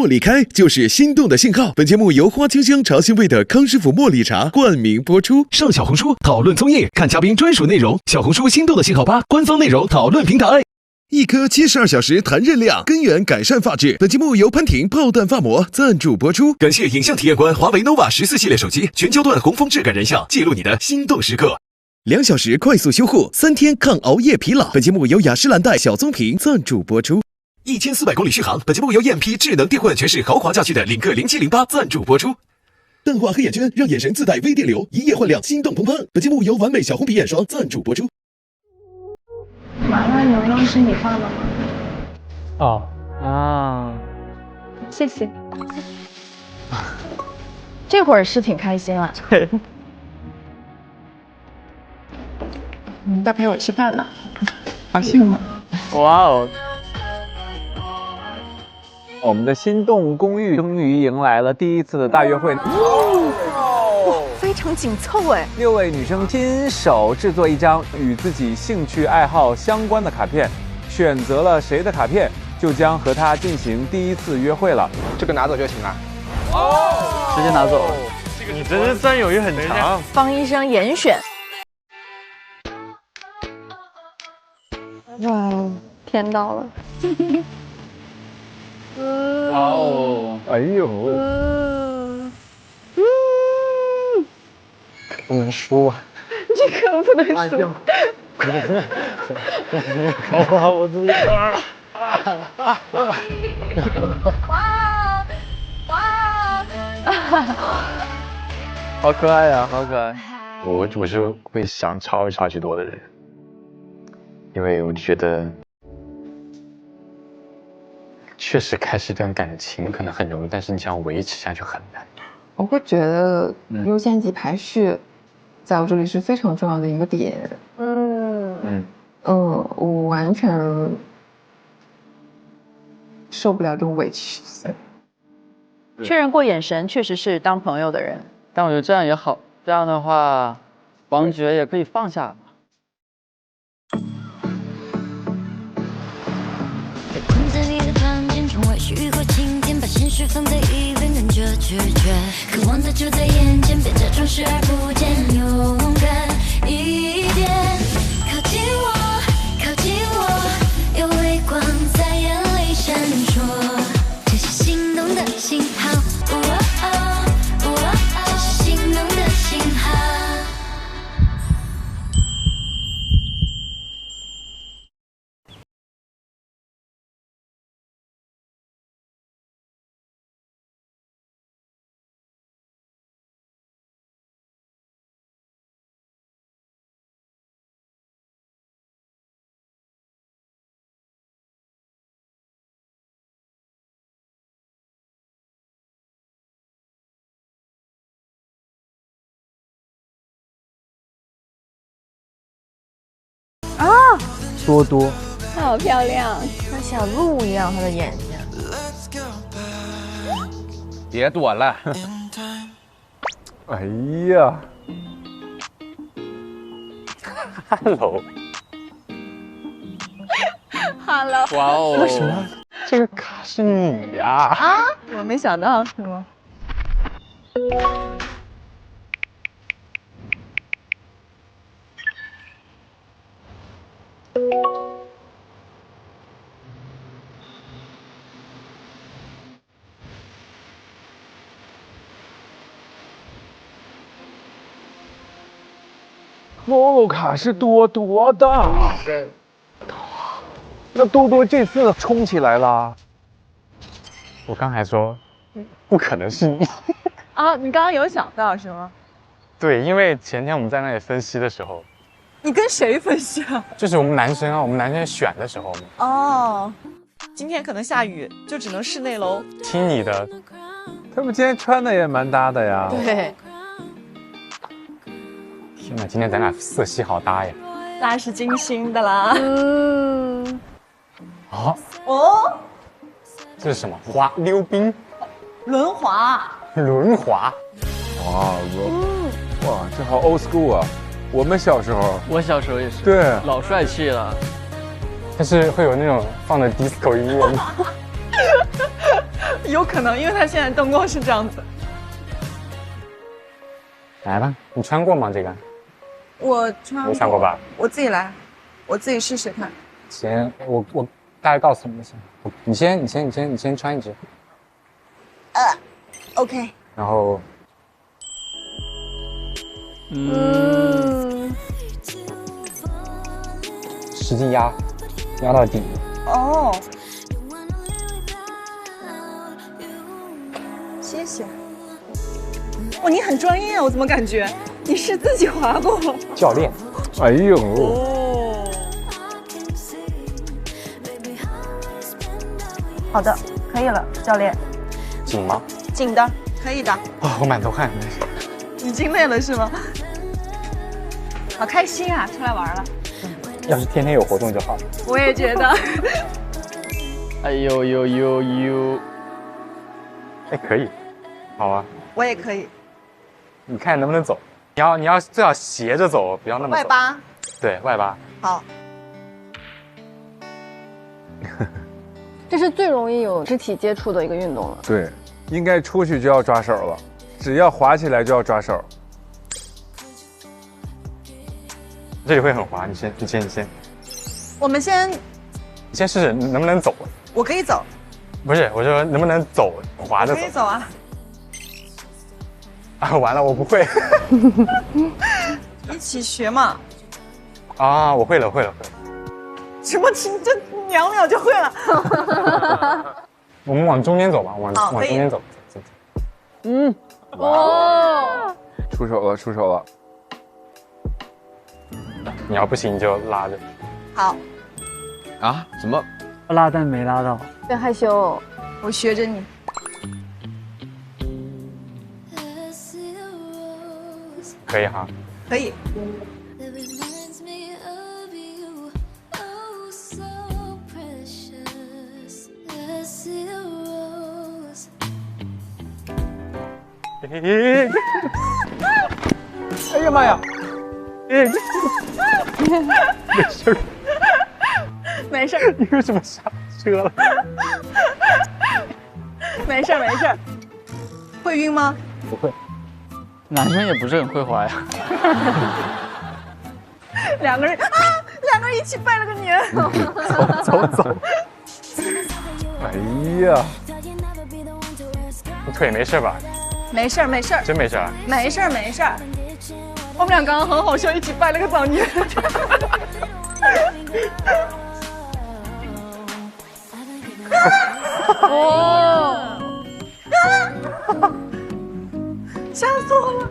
茉莉开就是心动的信号。本节目由花清香茶腥味的康师傅茉莉茶冠名播出。上小红书讨论综艺，看嘉宾专属内容。小红书心动的信号吧官方内容讨论平台。一颗72小时弹韧量，根源改善发质。本节目由潘婷炮弹发膜赞助播出。感谢影像体验官华为 nova 14系列手机全焦段红枫质感人像，记录你的心动时刻。2小时快速修护，3天抗熬夜疲劳。本节目由雅诗兰黛小棕瓶赞助播出。1400公里续航。本节目由燕批智能电混全是豪华家具的领克0708赞助播出。淡化黑眼圈，让眼神自带微电流，一夜焕亮，心动澎湃。本节目由完美小红皮眼霜赞助播出。麻辣牛肉是你放的吗？哦啊，谢谢。这会儿是挺开心了。对。在陪我吃饭呢，好幸福。哇哦！我们的心动公寓终于迎来了第一次的大约会。非常紧凑哎！6位女生亲手制作一张与自己兴趣爱好相关的卡片，选择了谁的卡片，就将和他进行第一次约会了。这个拿走就行了。哦，直接拿走了。你真是占有欲很强。方医生严选。哇，天到了。哇哦！哎呦！不能输啊！这个不能输。我自己好可爱呀，好可爱。我是会想超级多的人，因为我就觉得，确实开始一段感情可能很容易，但是你想维持下去很难。我会觉得优先级排序，在我这里是非常重要的一个点。我完全受不了这种委屈。确认过眼神，确实是当朋友的人。但我觉得这样也好，这样的话，王爵也可以放下了。困在你的房间中，或许雨过晴天，把心事放在一边，跟着直觉，渴望的就在眼前，别假装视而不见，勇敢一点，靠近我，靠近我，有微光在眼里闪烁，这是心动的信号，这是心动的信号。多多，她好漂亮，像小鹿一样，她的眼睛。别躲了。哎呀 ，Hello， 哇哦！为什么这个卡是你呀？啊，我没想到是吗？哦，卡是多多的。那多多这次冲起来了。我刚才说，不可能是你。啊，你刚刚有想到是吗？对，因为前天我们在那里分析的时候，你跟谁分析啊？就是我们男生啊，我们男生选的时候嘛。哦，今天可能下雨，就只能室内喽。听你的。他们今天穿的也蛮搭的呀。对。天哪，今天咱俩色系好搭呀！那是精心的啦。哦，这是什么花？溜冰？轮滑？轮滑？哇，这好 old school 啊！我们小时候，我小时候也是，对，老帅气了。但是会有那种放的 disco 音乐吗？有可能，因为他现在灯光是这样子。来吧，你穿过吗？这个我穿没穿过吧？我自己来，我自己试试看。行，我大概告诉你一下。你先穿一只。OK。然后，使劲压到底。哦。谢谢。哇，你很专业，我怎么感觉你是自己滑过？教练。哎呦。哦。好的，可以了，教练。紧吗？紧的，可以的。啊，我满头汗。已经累了是吗？好开心啊，出来玩了。要是天天有活动就好了。我也觉得。哎呦呦呦呦！哎，可以，好啊。我也可以。你看能不能走？你要最好斜着走，不要那么走。外八。对，外八。好。这是最容易有肢体接触的一个运动了。对，应该出去就要抓手了，只要滑起来就要抓手。这里会很滑，你先。我们先。你先试试能不能走。我可以走。不是，我说能不能走，滑着走。可以走啊。啊，完了，我不会。一起学嘛。啊，我会了。什么？这2秒就会了。我们往中间走吧，往中间走。哦，出手了。你要不行就拉着。好。啊？怎么？拉但没拉到。有点害羞。我学着你。可以哈。可以。哎呀妈呀！没事。你为什么刹车了？没事。会晕吗？不会。男生也不是很会滑呀。两个人一起拜了个年。走。哎呀，你腿没事吧？没事。真没事啊？没事。我们俩刚刚很好笑，一起拜了个早年。哦，吓死我了！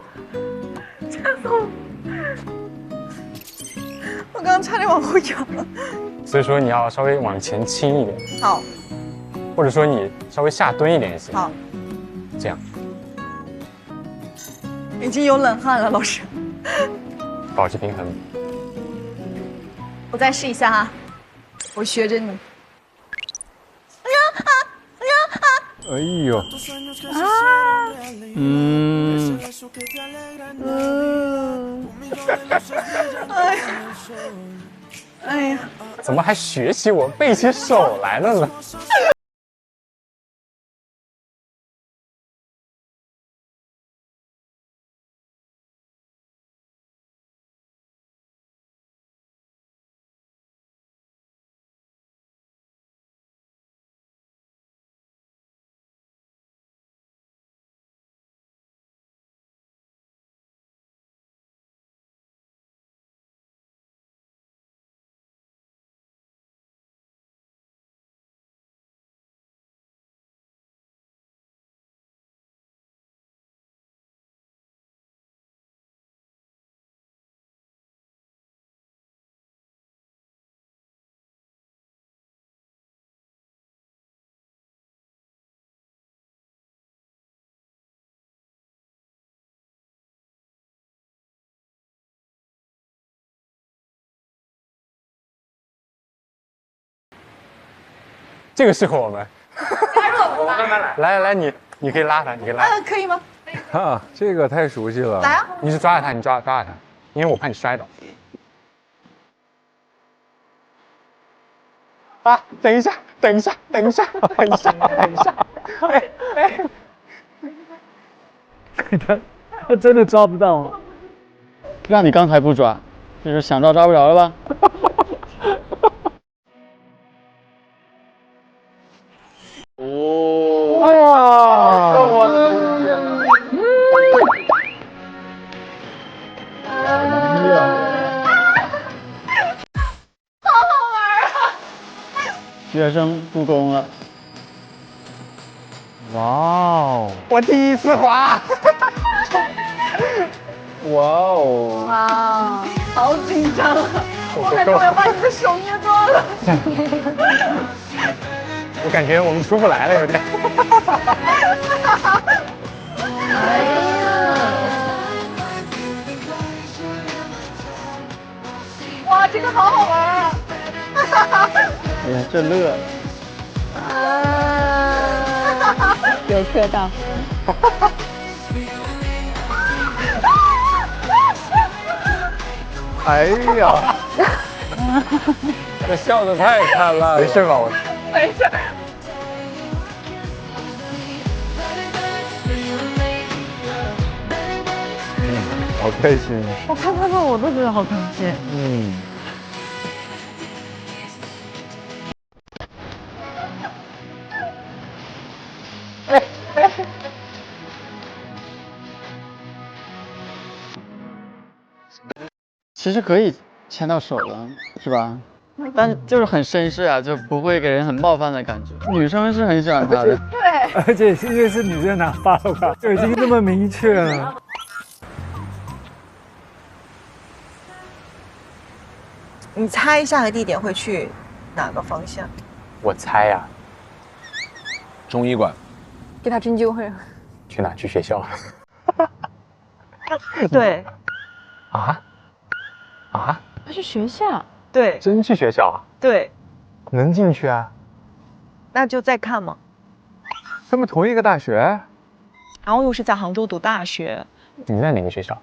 我刚刚差点往后仰了。所以说你要稍微往前倾一点。好。或者说你稍微下蹲一点也行。好。这样。已经有冷汗了，老师。保持平衡。我再试一下哈，我学着你。哎呦。哎呀，怎么还学起我背起手来了呢？这个适合我们。来，你可以拉他，可以吗？啊，这个太熟悉了。来啊！你是抓着他，你抓着他，因为我怕你摔倒。啊！等一下！他真的抓不到吗？让你刚才不抓，就是想抓抓不着了吧？学生不公了！哇哦！我第一次滑！哇哦！哇，好紧张啊！我感觉我要把你的手捏断了。我感觉我们出不来了，有点。哇，这个好好玩啊！哎呀，这乐！游客大会。哎呀，这笑得太灿烂了。没事吧？我没事。好开心。我看他们我都觉得好开心。嗯。其实可以牵到手的，是吧？但就是很绅士啊，就不会给人很冒犯的感觉。女生是很喜欢他的。对。而且因为是女生拿发的话，就已经这么明确了。你猜一下个地点会去哪个方向？我猜呀，中医馆。给他针灸会。去哪？去学校？对。啊？啊？他是学校。对。真去学校啊？对。能进去啊？那就再看嘛。他们同一个大学？然后又是在杭州读大学。你在哪个学校？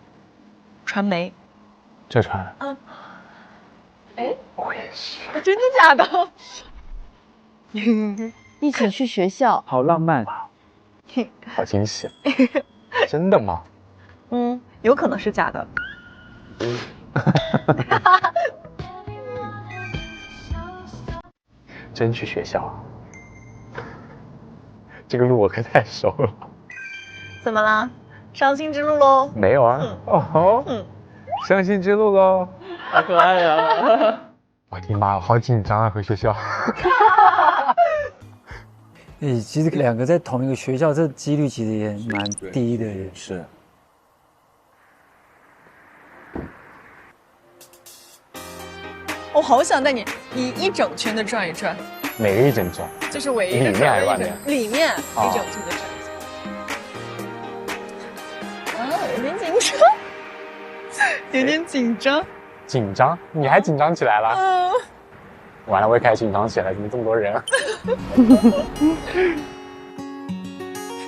传媒。浙传。嗯。哎，我也是。真的假的？一起去学校，好浪漫，好惊喜。真的吗？嗯，有可能是假的。真去学校啊？这个路我可太熟了。怎么啦？伤心之路喽？没有啊。哦。伤心之路喽。好可爱呀！我的妈，好紧张啊，回学校。其实两个在同一个学校，这几率其实也蛮低的。是。我好想带你一整圈的转一转。哪个一整圈？就是围着里面还是外面？里面一整圈的转一下。啊，有点紧张，有点紧张。紧张？你还紧张起来了？嗯。完了，我也开始紧张起来，怎么这么多人？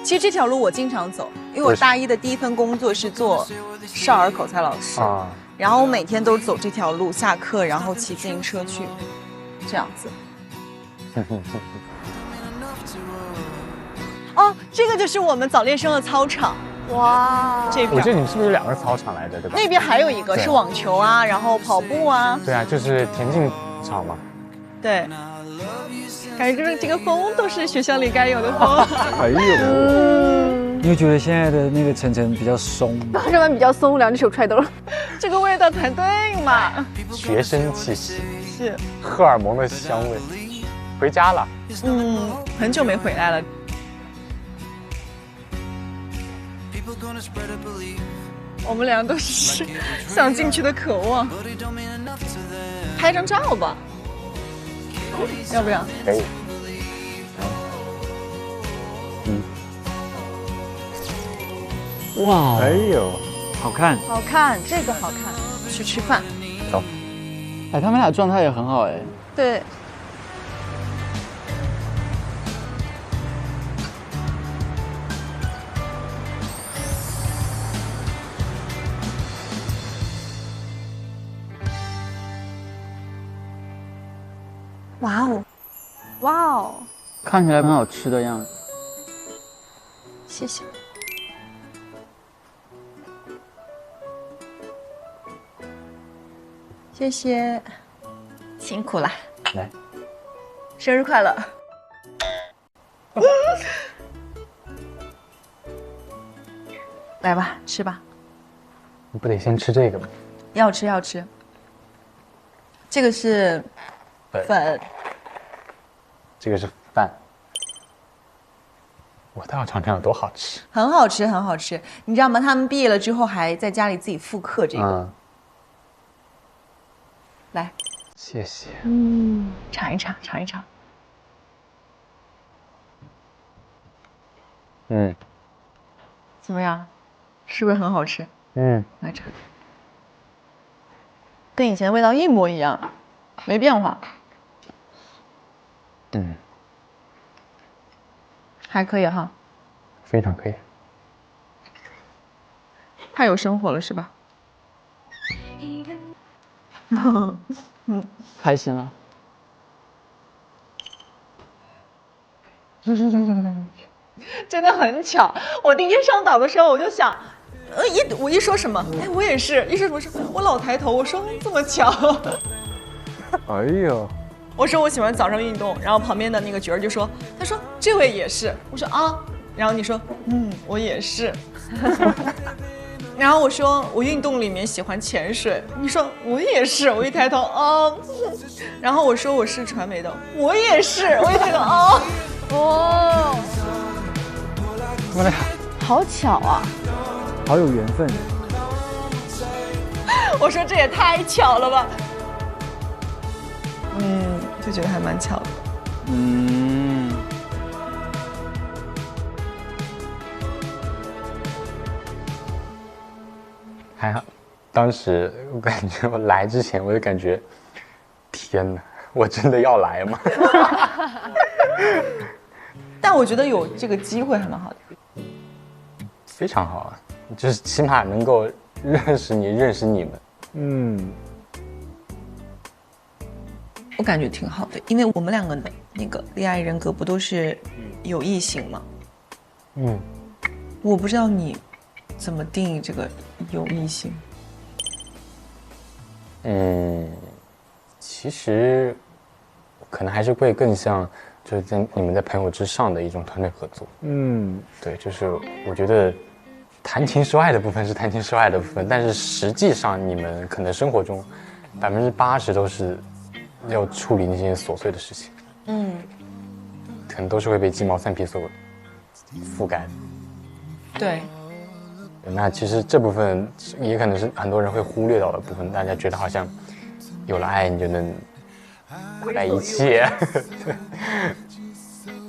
其实这条路我经常走，因为我大一的第一份工作是做少儿口才老师啊，然后我每天都走这条路，下课然后骑自行车去，这样子。哦，这个就是我们早恋生的操场。哇，这边我记得你们是不是有2个操场来着，对吧？那边还有一个是网球啊，然后跑步啊。对啊，就是田径场嘛。对，感觉这个风都是学校里该有的风。哎呦，你会觉得现在的那个晨晨比较松？上班比较松，2只手揣兜，这个味道才对嘛。学生气息，是荷尔蒙的香味。回家了？嗯，很久没回来了。我们俩都是想进去的渴望。拍张照吧。要不要？可以。哇，哎呦，好看，好看，这个好看。去吃饭。走。哎，他们俩状态也很好哎。对。哇哦，哇哦，看起来很好吃的样子。谢谢。谢谢，辛苦了。来，生日快乐！来吧，吃吧。你不得先吃这个吗？要吃要吃。这个是粉，这个是饭。我倒要尝尝有多好吃。很好吃，很好吃。你知道吗？他们毕业了之后还在家里自己复刻这个。来，谢谢。尝一尝，尝一尝。怎么样？是不是很好吃？来尝。跟以前的味道一模一样，没变化。还可以哈。非常可以。太有生活了是吧？开心了。真的很巧，我第一天上岛的时候我就想，我一说什么，哎，我也是，一说什么事，我老抬头，我说这么巧。哎呦，我说我喜欢早上运动，然后旁边的那个角儿就说，他说这位也是，我说啊，然后你说我也是。然后我说我运动里面喜欢潜水，你说我也是，我一抬头啊，然后我说我是传媒的，我也是，我一抬头啊，哦，我俩好巧啊，好有缘分。我说这也太巧了吧，就觉得还蛮巧的，还好，当时我感觉我来之前我就感觉，天哪，我真的要来吗？但我觉得有这个机会还蛮好的，非常好啊，就是起码能够认识你们。我感觉挺好的，因为我们两个的那个恋爱人格不都是有异性吗？我不知道你怎么定义这个有异性。其实可能还是会更像就是在你们在朋友之上的一种团队合作。对，就是我觉得谈情说爱的部分是谈情说爱的部分，但是实际上你们可能生活中80%都是要处理那些琐碎的事情。可能都是会被鸡毛蒜皮所覆盖的。对。那其实这部分也可能是很多人会忽略到的部分，大家觉得好像有了爱你就能来一切。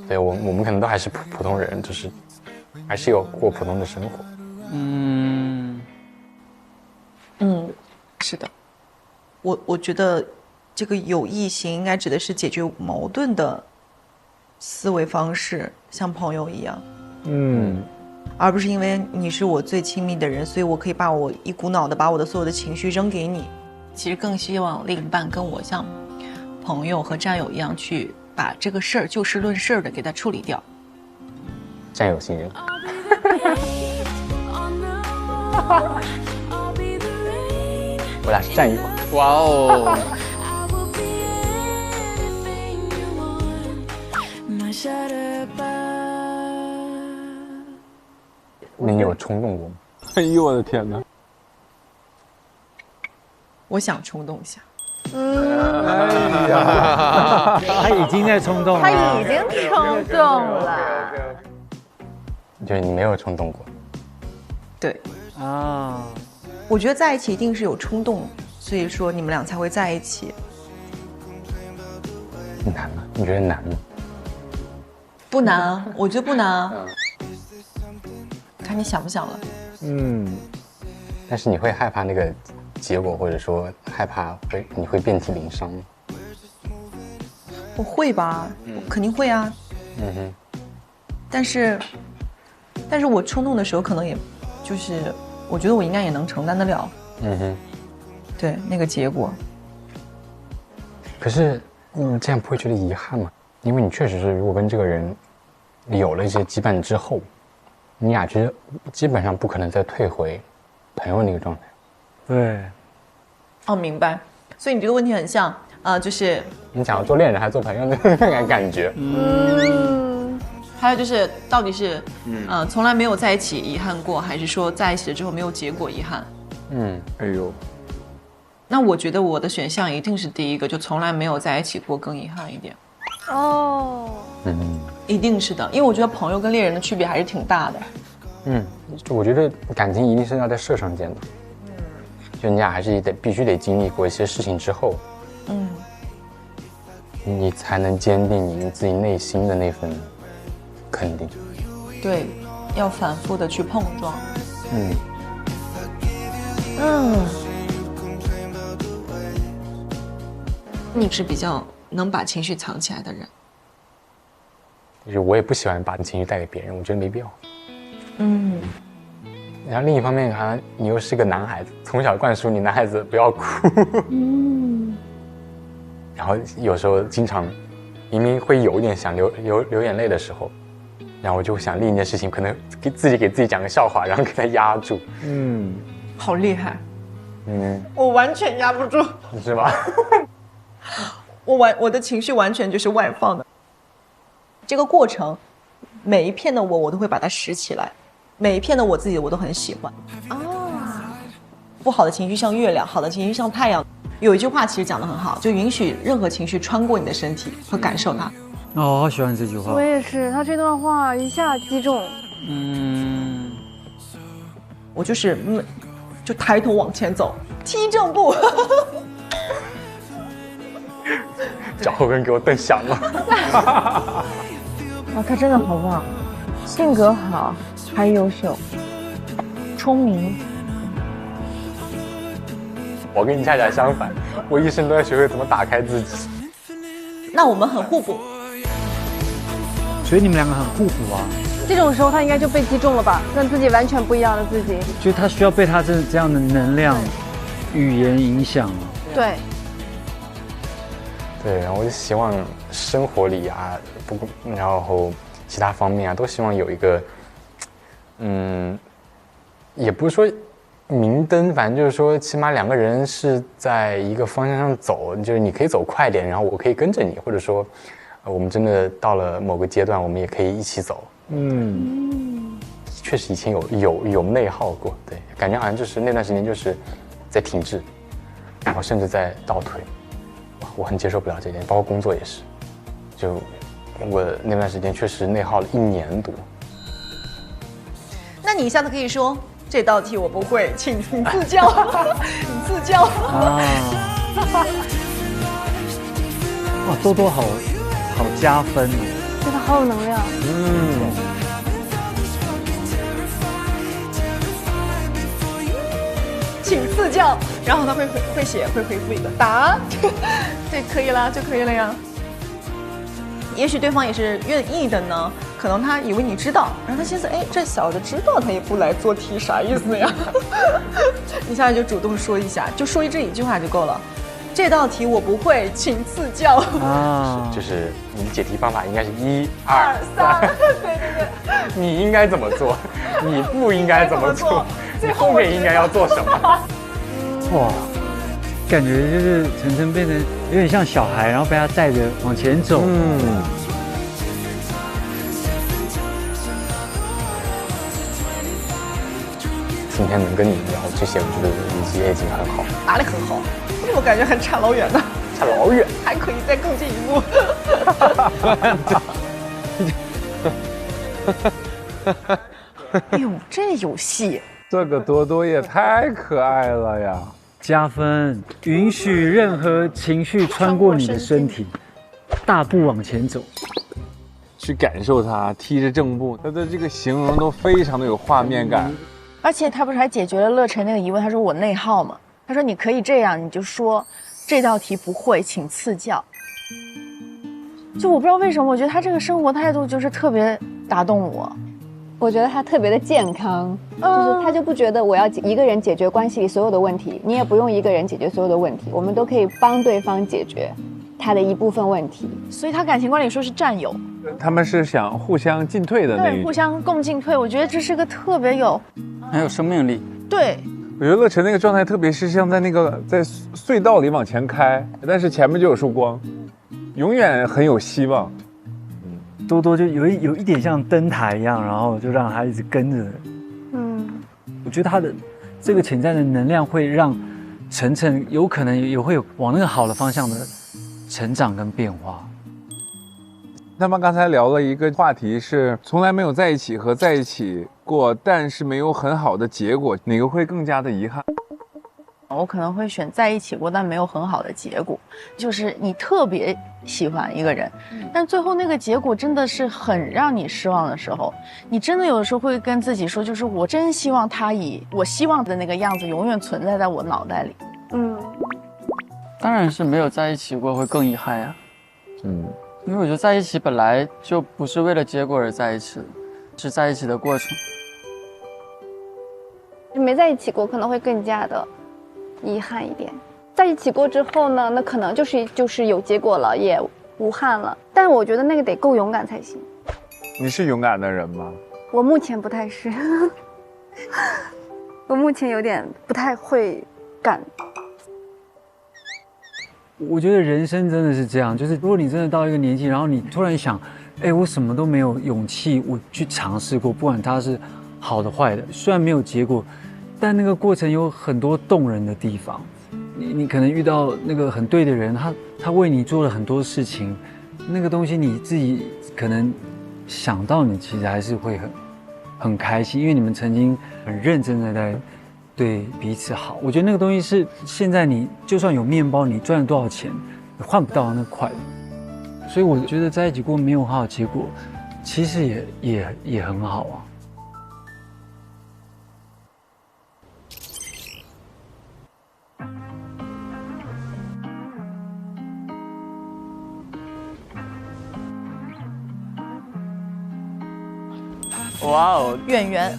对，我们可能都还是普通人，就是还是有过普通的生活。是的，我觉得这个有异性应该指的是解决矛盾的思维方式，像朋友一样。而不是因为你是我最亲密的人，所以我可以把我一股脑的把我的所有的情绪扔给你。其实更希望另一半跟我像朋友和战友一样，去把这个事儿就事论事的给它处理掉。战友信任。我俩是战友。哇哦！你有冲动过吗？哎呦我的天哪！我想冲动一下。哎呀，他已经在冲动了，他已经冲动了。就是你没有冲动过。对啊，我觉得在一起一定是有冲动，所以说你们俩才会在一起。难吗？你觉得难吗？不难啊，我觉得不难啊。看你想不想了。但是你会害怕那个结果，或者说害怕你会遍体鳞伤吗？我会吧，我肯定会啊。但是我冲动的时候，可能也就是我觉得我应该也能承担得了。对那个结果。可是你这样不会觉得遗憾吗？因为你确实是，如果跟这个人有了一些羁绊之后，你俩其实基本上不可能再退回朋友那个状态。对。哦，明白。所以你这个问题很像，就是你想要做恋人还是做朋友的那种感觉。还有就是到底是从来没有在一起遗憾过，还是说在一起了之后没有结果遗憾？哎呦，那我觉得我的选项一定是第一个，就从来没有在一起过更遗憾一点。哦，一定是的，因为我觉得朋友跟恋人的区别还是挺大的。就我觉得感情一定是要在事上见的。就你俩还是必须得经历过一些事情之后，你才能坚定你自己内心的那份肯定。对，要反复的去碰撞。你是比较能把情绪藏起来的人。就是我也不喜欢把情绪带给别人，我觉得没必要。然后另一方面，好像你又是个男孩子，从小灌输你男孩子不要哭。然后有时候经常，明明会有点想流眼泪的时候，然后我就想另一件事情，可能给自己讲个笑话，然后给他压住。好厉害。我完全压不住。是吧？我的情绪完全就是外放的。这个过程，每一片的我都会把它拾起来。每一片的我自己我都很喜欢不好的情绪像月亮，好的情绪像太阳。有一句话其实讲得很好，就允许任何情绪穿过你的身体和感受它。哦，好喜欢这句话。我也是，他这段话一下击中。我就是就抬头往前走，踢正步。脚后跟给我蹬响了。他真的好棒，性格好，还优秀，聪明。我跟你恰恰相反，我一生都在学会怎么打开自己。那我们很互补，所以你们两个很互补啊。这种时候他应该就被击中了吧，跟自己完全不一样的自己。就是他需要被他这样的能量、语言影响。对。对，然后我就希望生活里啊，然后其他方面啊，都希望有一个，也不是说明灯，反正就是说，起码两个人是在一个方向上走，就是你可以走快点，然后我可以跟着你，或者说，我们真的到了某个阶段，我们也可以一起走。确实以前有内耗过，对，感觉好像就是那段时间就是在停滞，然后甚至在倒退。我很接受不了这点，包括工作也是，就我那段时间确实内耗了1年多。那你一下子可以说这道题我不会，请你自教，你自教。哇，多多好加分哦，对他好有能量。请自教，然后他会写，会回复一个答案，对，可以了就可以了呀。也许对方也是愿意的呢，可能他以为你知道，然后他心思，哎，这小子知道他也不来做题，啥意思呀？你下来就主动说一下，就说这一句话就够了。这道题我不会，请赐教。就是你解题方法应该是1、2、3，对。你应该怎么做？你不应该怎么做？你后面应该要做什么？哇，感觉就是晨晨变成有点像小孩，然后被他带着往前走。今天能跟你聊这些，我觉得也已经很好。哪里很好？我感觉很差老远的。差老远，还可以再更进一步。哎呦，这有戏！这个多多也太可爱了呀！加分，允许任何情绪穿过你的身体，大步往前走，去感受它，踢着正步，他的这个形容都非常的有画面感。而且他不是还解决了乐晨那个疑问？他说我内耗嘛，他说你可以这样，你就说这道题不会，请赐教。就我不知道为什么，我觉得他这个生活态度就是特别打动我。我觉得他特别的健康，就是他就不觉得我要一个人解决关系里所有的问题，你也不用一个人解决所有的问题，我们都可以帮对方解决。他的一部分问题。所以他感情观里说是战友，他们是想互相进退的那一对，种。互相共进退。我觉得这是个特别有很有生命力。对。我觉得乐晨那个状态，特别是像在那个在隧道里往前开，但是前面就有束光，永远很有希望。多多就有一点像灯台一样，然后就让他一直跟着。我觉得他的这个潜在的能量会让晨晨有可能也会有往那个好的方向的成长跟变化。他们刚才聊了一个话题是从来没有在一起和在一起过，但是没有很好的结果，哪个会更加的遗憾？我可能会选在一起过但没有很好的结果，就是你特别喜欢一个人，但最后那个结果真的是很让你失望的时候，你真的有的时候会跟自己说，就是我真希望他以我希望的那个样子永远存在在我脑袋里。当然是没有在一起过会更遗憾呀。因为我觉得在一起本来就不是为了结果而在一起的，是在一起的过程。没在一起过可能会更加的遗憾一点，在一起过之后呢，那可能就是有结果了，也无憾了。但我觉得那个得够勇敢才行。你是勇敢的人吗？我目前不太是，我目前有点不太会敢。我觉得人生真的是这样，就是如果你真的到一个年纪，然后你突然想，我什么都没有勇气，我去尝试过，不管它是好的坏的，虽然没有结果，但那个过程有很多动人的地方。你可能遇到那个很对的人，他为你做了很多事情，那个东西你自己可能想到，你其实还是会很开心，因为你们曾经很认真的在对彼此好。我觉得那个东西是现在你就算有面包，你赚了多少钱，你换不到那快乐。所以我觉得在一起过没有好结果，其实也很好啊。哇哦，演员。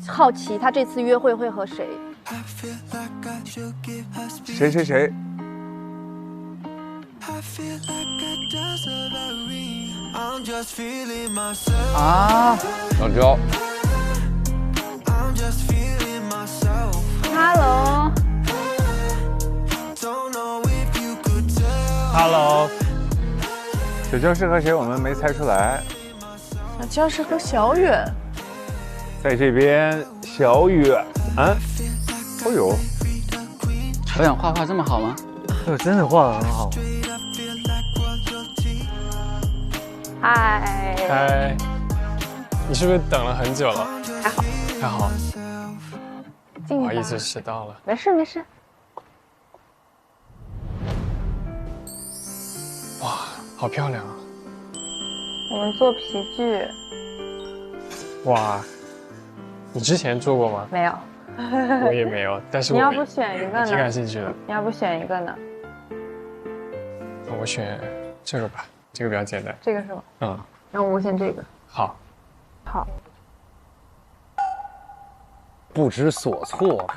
好奇他这次约会会和谁？谁？啊，小娇。Hello。小娇是和谁？我们没猜出来。小娇是和小远。在这边，小远，哦呦，小远画画这么好吗？真的画得很好。嗨，你是不是等了很久了？还好，不好意思迟到了。没事。哇，好漂亮啊！我们做皮具。哇。你之前做过吗？没有，我也没有。但是你要不选一个呢？挺感兴趣的。你要不选一个呢？我选这个吧，这个比较简单。这个是吗？然后我选这个。好。不知所措。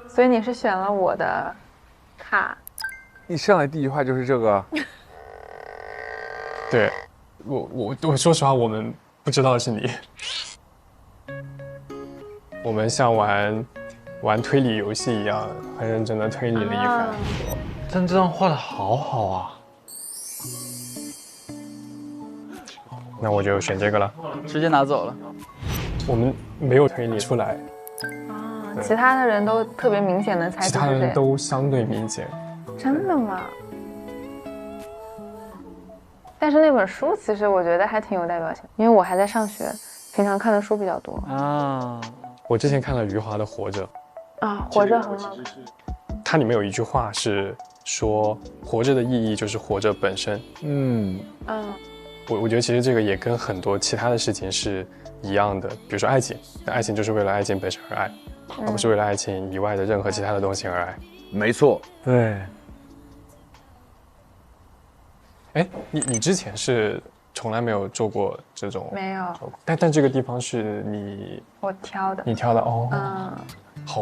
所以你是选了我的卡。你上来第一句话就是这个。对，我说实话，我们不知道是你。我们像玩推理游戏一样，很认真的推理了一番。但这张画的好好啊。那我就选这个了，直接拿走了。我们没有推理出来。其他的人都特别明显的猜出。其他人都相对明显。真的吗？但是那本书其实我觉得还挺有代表性，因为我还在上学，平常看的书比较多啊。我之前看了余华的《活着》啊，《活着》很好看。它里面有一句话是说，活着的意义就是活着本身。我觉得其实这个也跟很多其他的事情是一样的，比如说爱情，那爱情就是为了爱情本身而爱，而不是为了爱情以外的任何其他的东西而爱。没错，对。哎，你之前是从来没有做过这种？没有。但这个地方是我挑的哦。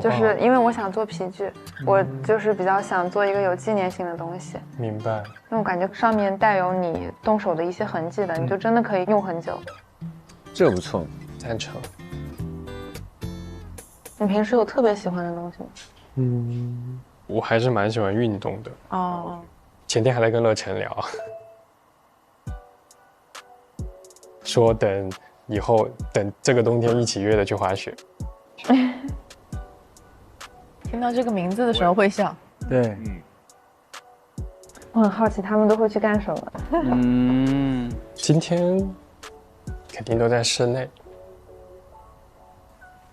就是因为我想做皮具，我就是比较想做一个有纪念性的东西。明白。因为我感觉上面带有你动手的一些痕迹的，你就真的可以用很久。这不错，赞成。你平时有特别喜欢的东西吗？我还是蛮喜欢运动的。哦。前天还在跟乐晨聊，说等以后这个冬天一起约着去滑雪。听到这个名字的时候会笑。对，我很好奇他们都会去干什么。今天肯定都在室内。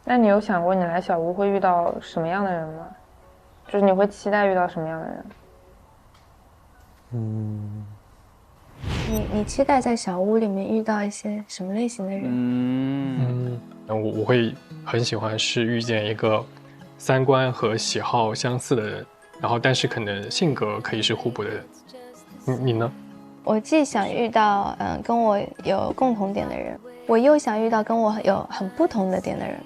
那你有想过你来小屋会遇到什么样的人吗？就是你会期待遇到什么样的人？你期待在小屋里面遇到一些什么类型的人？我会很喜欢是遇见一个三观和喜好相似的人，然后但是可能性格可以是互补的人。你呢？我既想遇到跟我有共同点的人，我又想遇到跟我有很不同的点的人。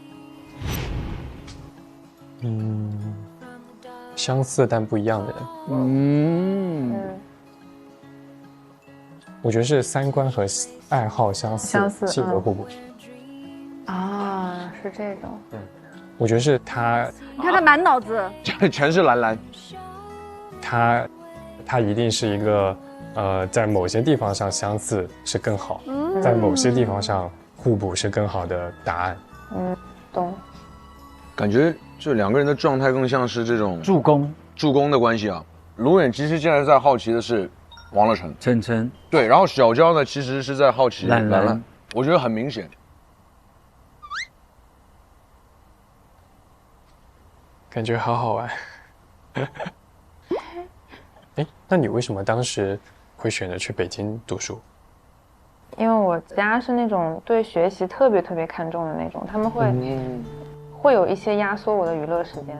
相似但不一样的人。我觉得是三观和爱好相似，性格互补。啊，是这种。我觉得是他。你看他满脑子全是蓝蓝。他一定是一个在某些地方上相似是更好，在某些地方上互补是更好的答案。懂。感觉就两个人的状态更像是这种助攻的关系啊。卢远其实现在在好奇的是王乐晨，晨对，然后小娇呢其实是在好奇兰兰，我觉得很明显。感觉好好玩。那你为什么当时会选择去北京读书？因为我家是那种对学习特别看重的那种，他们会有一些压缩我的娱乐时间，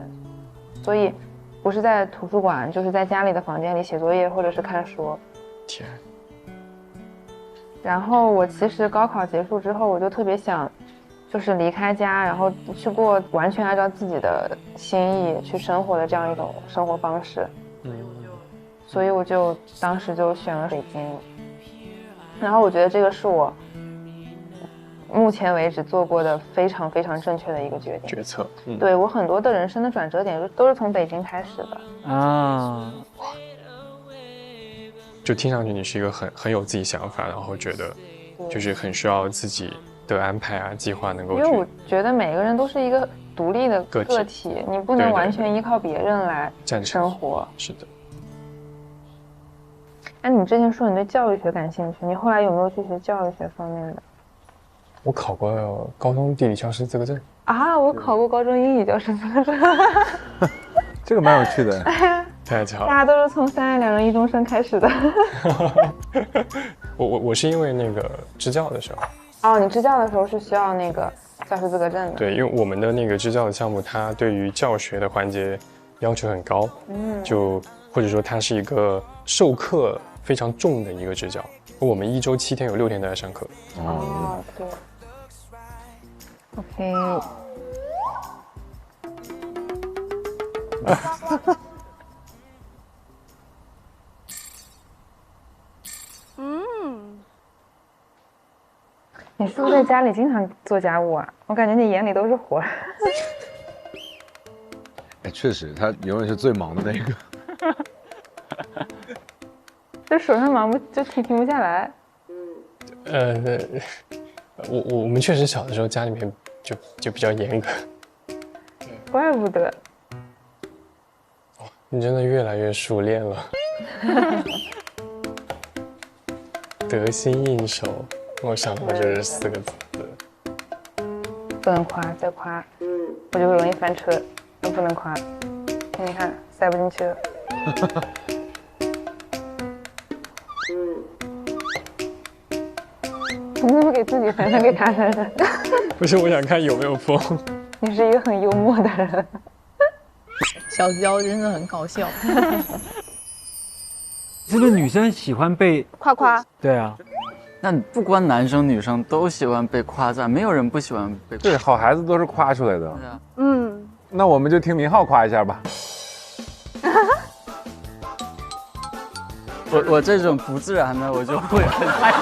所以不是在图书馆，就是在家里的房间里写作业或者是看书。天。然后我其实高考结束之后，我就特别想，就是离开家，然后去过完全按照自己的心意去生活的这样一种生活方式。所以我就当时就选了北京。然后我觉得这个是我目前为止做过的非常正确的一个决策。对，我很多的人生的转折点都是从北京开始的啊。就听上去你是一个很有自己想法，然后觉得就是很需要自己的安排啊计划能够。因为我觉得每个人都是一个独立的个体，你不能完全依靠别人来生活。是的。那你之前说你对教育学感兴趣，你后来有没有去学教育学方面的？我考过高中地理教师资格证啊，我考过高中英语教师资格证。这个蛮有趣的。太巧了，大家都是从3爱2人1终身开始的。我是因为那个支教的时候。哦，你支教的时候是需要那个教师资格证的。对，因为我们的那个支教的项目，它对于教学的环节要求很高，就或者说它是一个授课非常重的一个支教。我们1周7天有6天都在上课。哦，对。OK。你是不是在家里经常做家务啊？我感觉你眼里都是活。哎，确实，他永远是最忙的那个。这手上忙不就停不下来？我们确实小的时候家里面就比较严格。怪不得。你真的越来越熟练了。得心应手，我想到就是4个字。不能夸，再夸，我就会容易翻车。都不能夸，你看塞不进去了。你怎么给自己翻，给他翻？不是，我想看有没有风。你是一个很幽默的人。小娇真的很搞笑。是不是女生喜欢被夸？对啊，那不光男生女生都喜欢被夸赞，没有人不喜欢被夸。对，好孩子都是夸出来的。那我们就听明浩夸一下吧。我这种不自然的，我就会很害羞。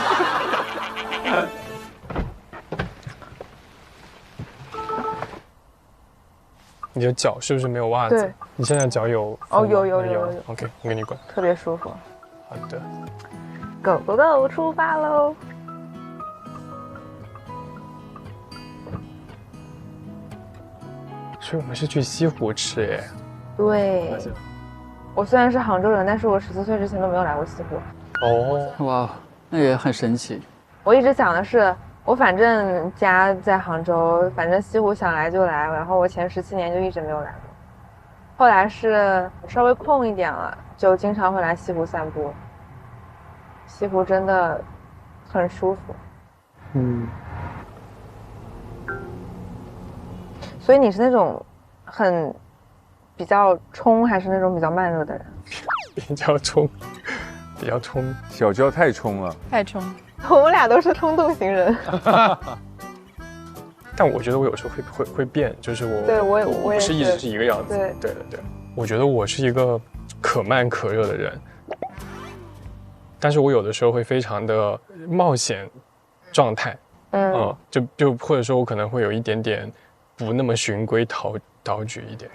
你的脚是不是没有袜子？对，你现在脚有？哦，有。OK， 我给你滚。特别舒服。好的。Go go go， 出发喽！所以我们是去西湖吃耶。对。我虽然是杭州人，但是我14岁之前都没有来过西湖。哦，哇，那也很神奇。我一直想的是，我反正家在杭州，反正西湖想来就来，然后我前17年就一直没有来过。后来是稍微空一点了，就经常会来西湖散步。西湖真的很舒服。所以你是那种很比较冲，还是那种比较慢热的人？比较冲。小娇太冲了，太冲。我们俩都是冲动型人。但我觉得我有时候会变，就是我对我不是一直是一个样子。对。我觉得我是一个可慢可热的人，但是我有的时候会非常的冒险状态，就或者说我可能会有一点点不那么循规蹈矩一点。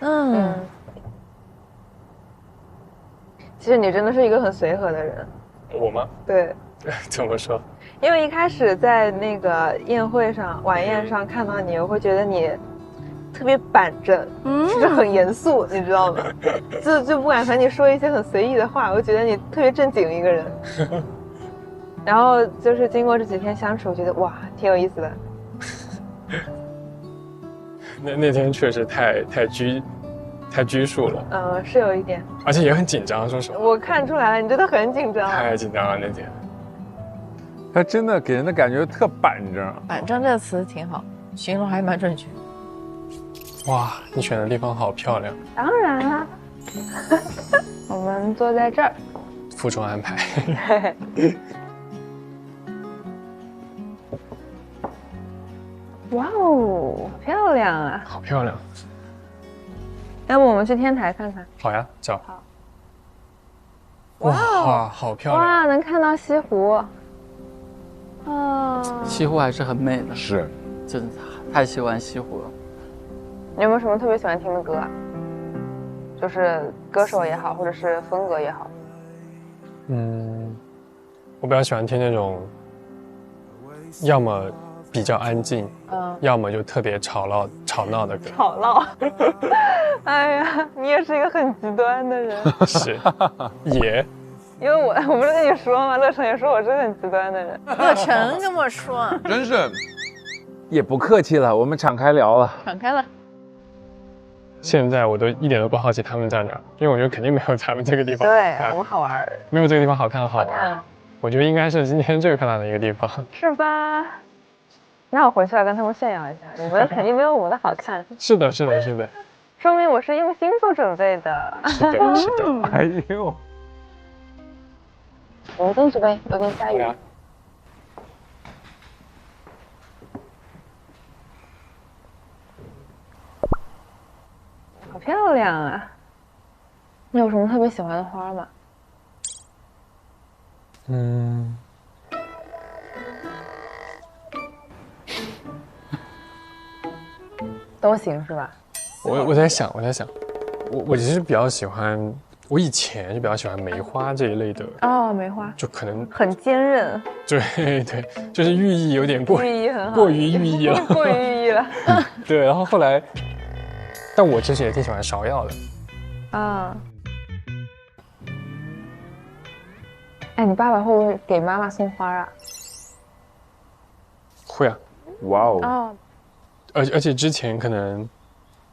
其实你真的是一个很随和的人。我吗？对。怎么说？因为一开始在那个晚宴上看到你，我会觉得你特别板正，就是很严肃，你知道吗？就不敢和你说一些很随意的话，我就觉得你特别正经一个人。然后就是经过这几天相处，我觉得哇，挺有意思的。那天确实太拘束了。是有一点。而且也很紧张，说实话。我看出来了，你真的很紧张。太紧张了那天。他真的给人的感觉特板正。板正这个词挺好，形容还蛮准确。哇，你选的地方好漂亮。当然啦。我们坐在这儿。附中安排。哇哦，漂亮啊！好漂亮。要不我们去天台看看？好呀，走。好。哇，好漂亮！哇，能看到西湖。西湖还是很美的。是。真的太喜欢西湖了。你有没有什么特别喜欢听的歌啊？就是歌手也好，或者是风格也好。我比较喜欢听那种，要么比较安静，要么就特别吵闹的歌。吵闹。哎呀，你也是一个很极端的人。是。也。因为我不是跟你说吗？乐成也说我是很极端的人。乐成跟我说，真是，也不客气了，我们敞开聊了。敞开了。现在我都一点都不好奇他们在哪，因为我觉得肯定没有咱们这个地方。对，我们好玩。没有这个地方好看好玩。我觉得应该是今天最漂亮的一个地方。是吧？那我回去要跟他们炫耀一下，你们肯定没有我的好看。是的。说明我是用心做准备的。是的。哎呦。我们进去呗，有点下雨。好漂亮啊！你有什么特别喜欢的花吗？都行是吧？我在想，我其实比较喜欢。我以前就比较喜欢梅花这一类的梅花就可能很坚韧。对，就是寓意有点过于寓意了，过于寓意了。对，然后后来，但我其实也挺喜欢芍药的。哎，你爸爸会不会给妈妈送花啊？会啊。哇哦。而且之前可能。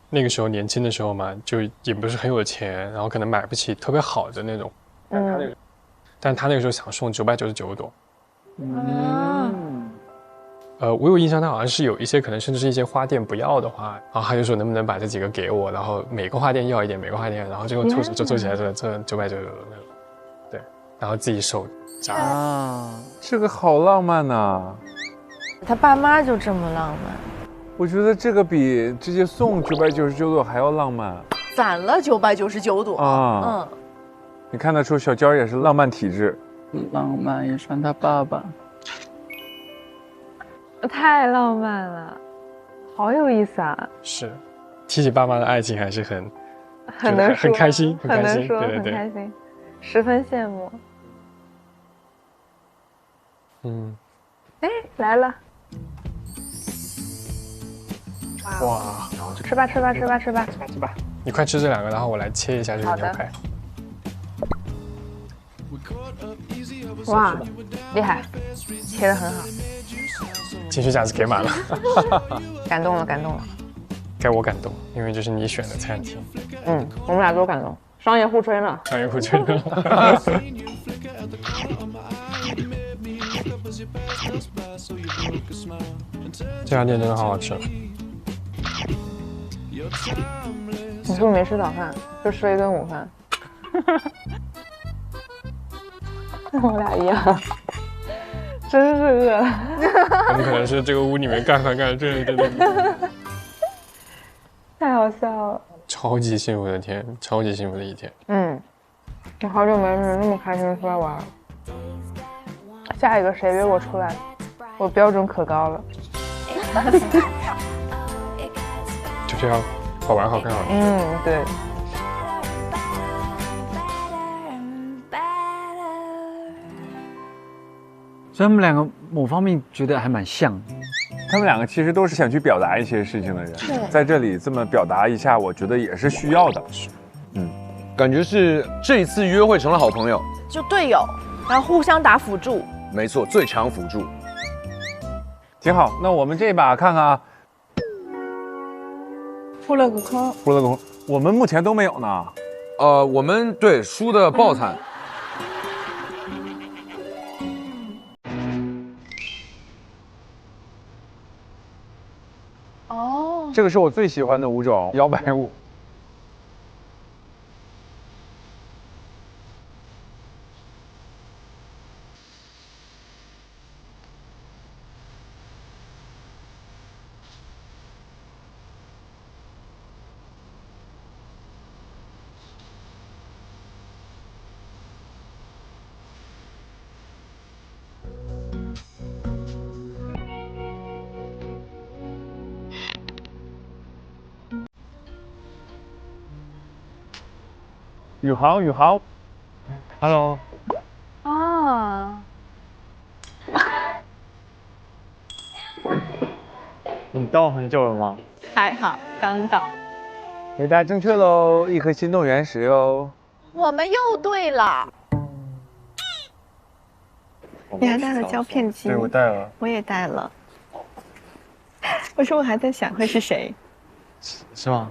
那个时候年轻的时候嘛，就也不是很有钱，然后可能买不起特别好的那种。但他那个时候想送999朵。我有印象，他好像是有一些可能甚至是一些花店不要的话，然后他就说能不能把这几个给我，然后每个花店要一点，每个花店，然后最后凑起来这999那种。对，然后自己手扎。这个好浪漫呐。他爸妈就这么浪漫。我觉得这个比直接送999朵还要浪漫。攒了999朵啊，你看得出小娇也是浪漫体质。浪漫也算他爸爸。太浪漫了，好有意思啊！是，提起爸妈的爱情还是很能说，很开心，很开心，对对对，很开心，十分羡慕。哎，来了！哇，吃吧吃吧吃吧吃吧吃吧！你快吃这2个，然后我来切一下这个牛排。哇，厉害，切得很好，情绪价值给满了，感动了，感动了。该我感动，因为这是你选的餐厅。我们俩都感动，商业互吹呢。商业互吹呢。这家店真的好好吃。你是不是没吃早饭，就吃了一顿午饭？我俩一样，真是饿了。很可能是这个屋里面干饭干的最认真的。太好笑了。超级幸福的天，超级幸福的一天。我好久没有那么开心出来玩了。下一个谁约我出来？我标准可高了。就是要好玩好看好吃。对。所以他们2个某方面觉得还蛮像的。他们2个其实都是想去表达一些事情的人，在这里这么表达一下，我觉得也是需要的。感觉是这一次约会成了好朋友，就队友，然后互相打辅助。没错，最强辅助。挺好，那我们这把看看。扑了个空。扑了个空，我们目前都没有呢。我们对输的爆惨。哦，这个是我最喜欢的舞种，摇摆舞。宇豪 ，Hello。啊。你到很久了吗？还好，刚到。回答正确喽，1颗心动原石哟。我们又对了。你还带了胶片机？对，我带了。我也带了。我说我还在想会是谁。是吗？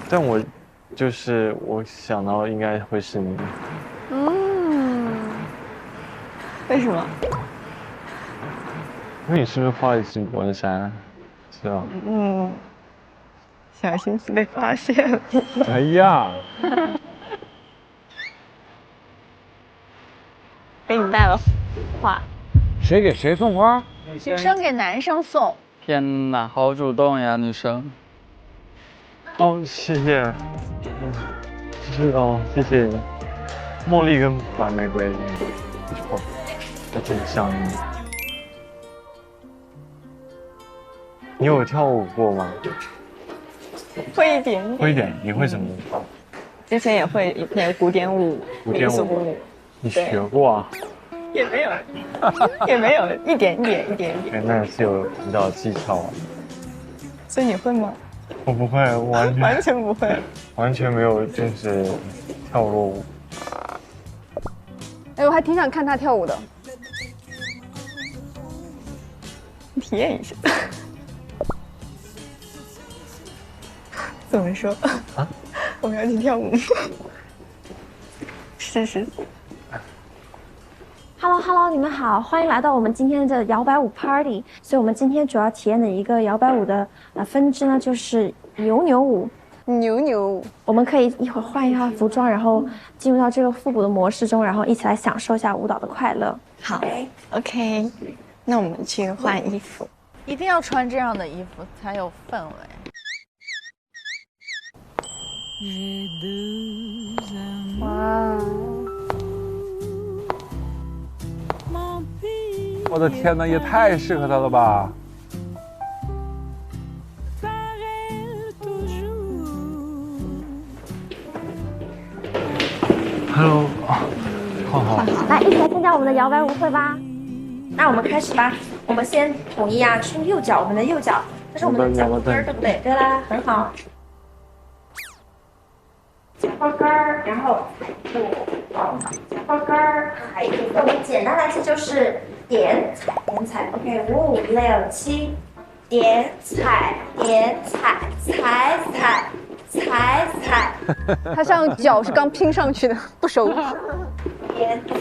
但我想到应该会是你。为什么？因为你是不是画了一只纹身？是吧？小心思被发现了。哎呀！给你带了花。谁给谁送花？女生给男生送。天哪，好主动呀，女生。哦，谢谢。谢谢。茉莉跟白玫瑰，不错，还挺像的。你有跳舞过吗？会一点。会一点。你会什么？之前也会一点古典舞、民俗舞。你学过啊？也没有，也没有，一点点。那是有舞蹈技巧啊。所以你会吗？我不会，我完全不会，完全没有就是跳过舞。哎，我还挺想看他跳舞的，体验一下。怎么说啊？我们要去跳舞，试试。Hello， 你们好，欢迎来到我们今天的摇摆舞 party。所以，我们今天主要体验的一个摇摆舞的分支呢，就是扭扭舞。扭扭舞，我们可以一会儿换一下服装，然后进入到这个复古的模式中，然后一起来享受一下舞蹈的快乐。好 ，OK。那我们去换衣服。一定要穿这样的衣服才有氛围。哇！我的天哪，也太适合他了吧！ Hello， 好，来一起来参加我们的摇摆舞会吧。那我们开始吧。我们先统一啊，出右脚，我们的右脚，这是我们的脚跟儿，对不对？对啦，很好。脚跟儿，然后踩步，脚跟儿，踩步。我们简单来说就是点踩点踩 ，OK， 5、6、7，点踩点踩踩踩。 踩踩，它像脚是刚拼上去的，不熟。点踩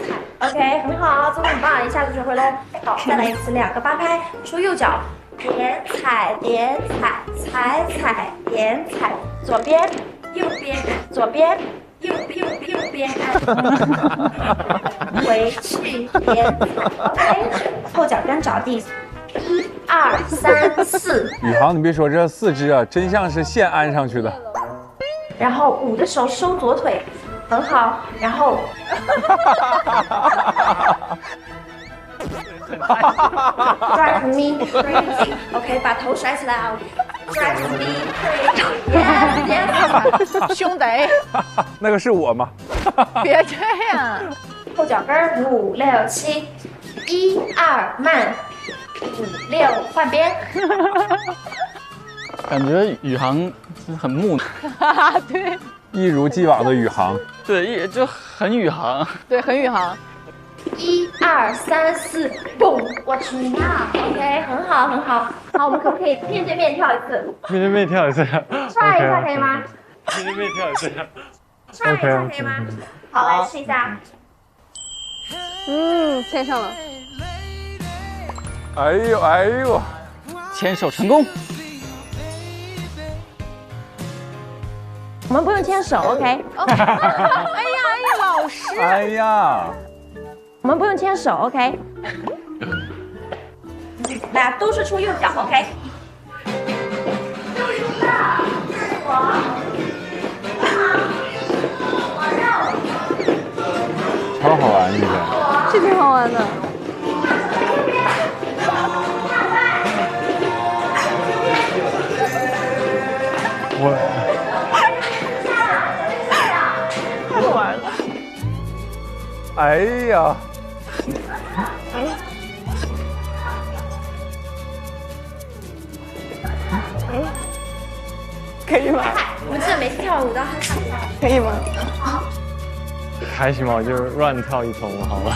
，OK， 很好，做得很棒，一下子学会喽。好，再来一次，2个8拍，出右脚，点踩点踩踩踩点踩，左边右边左边右边，回去点踩 ，OK， 后脚跟着地。 1、2、3、4。宇航，你别说，这4只啊，真像是现安上去的。然后捂的时候收左腿，很好。然后，drive me crazy，OK， 把头甩起来啊 ，drive me crazy，yes，兄弟，那个是我吗？别这样。后脚跟5、6、7， 1、2慢。 5、6换边，感觉宇航很木讷，对，一如既往的宇航，对，就很宇航，对，很宇航。1、2、3、4 ，boom，watch me now，OK， 很好很好。好，我们可不可以面对面跳一次？面对面跳一次，try 一下可以吗？面对面跳一次，try 一下可以吗？好，来试一下。牵上了。 哎呦哎呦，牵手成功。我们不用牵手 ，OK？ 哎呀，老师。哎呀，我们不用牵手 ，OK？ 大家都是出右脚 ，OK？ 超好玩，这个。是挺好玩的。 太好玩了！哎呀！可以吗？我们这每次跳舞都很害怕，可以吗？还行吧，我就乱跳一通好了。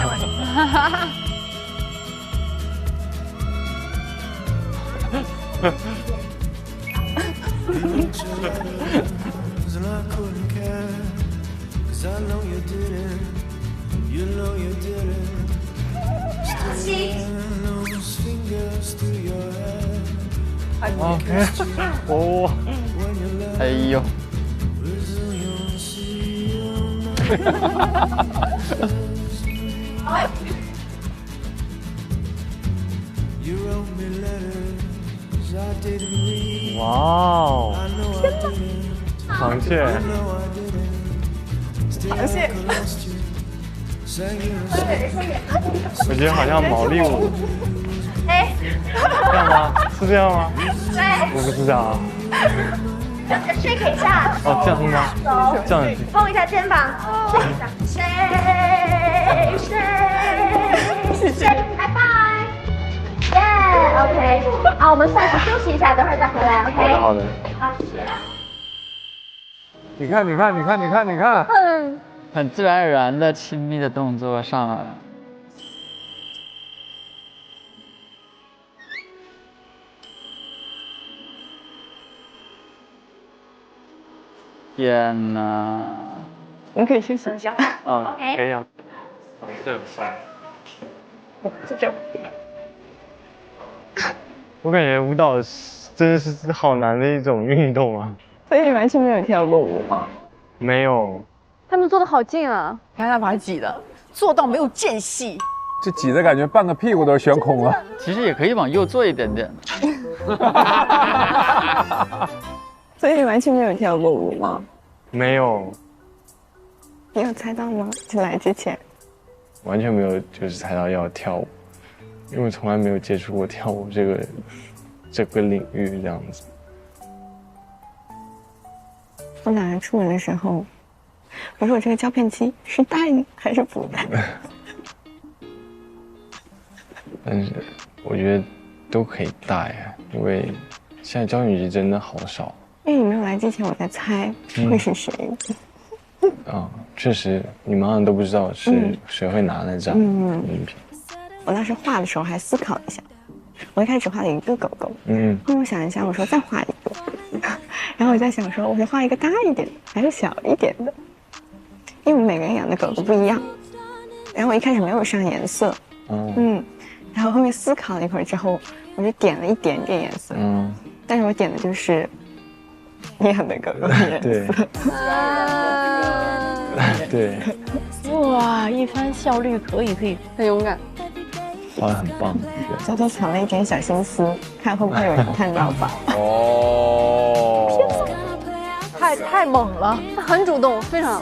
OK， 哦，哎呦，哇哦，螃蟹，螃蟹，我觉得好像毛利舞。 哎，这样吗？是这样吗？对，我不知道啊。shake 一下。哦，这样吗？走，这样子。碰一下肩膀，shake 一下 shake， 拜拜。耶 ，OK。好，我们暂时休息一下，等会儿再回来 ，OK。好的。好。你看，你看，你看，你看，你看。很自然而然的亲密的动作上来了。 天哪！我们可以休息一下。啊，可以啊。这算。这。我感觉舞蹈真的是好难的一种运动啊。所以你完全没有跳过舞吗？没有。他们坐得好近啊！你看他把他挤的，做到没有间隙。这挤的感觉半个屁股都悬空了。其实也可以往右坐一点点。所以你完全没有跳过舞吗？没有，你有猜到吗？就来之前，完全没有，就是猜到要跳舞，因为我从来没有接触过跳舞这个领域这样子。我打算出门的时候，我说我这个胶片机是带呢还是不带？但是我觉得都可以带，因为现在胶卷机真的好少。因为你没有来之前，我在猜会是谁。确实，你们好像都不知道是谁会拿那张影片。我当时画的时候还思考了一下，我一开始画了一个狗狗，后来我想一下，我说再画一个，然后我在想说，我是画一个大一点的还是小一点的，因为我们每个人养的狗狗不一样。然后我一开始没有上颜色，然后后面思考了一会儿之后，我就点了一点点颜色，但是我点的就是你养的狗狗的颜色。对。哇，一番效率可以，很勇敢，画得很棒。偷偷藏了一点小心思，看会不会有人看到吧。哦，太猛了，他很主动，非常。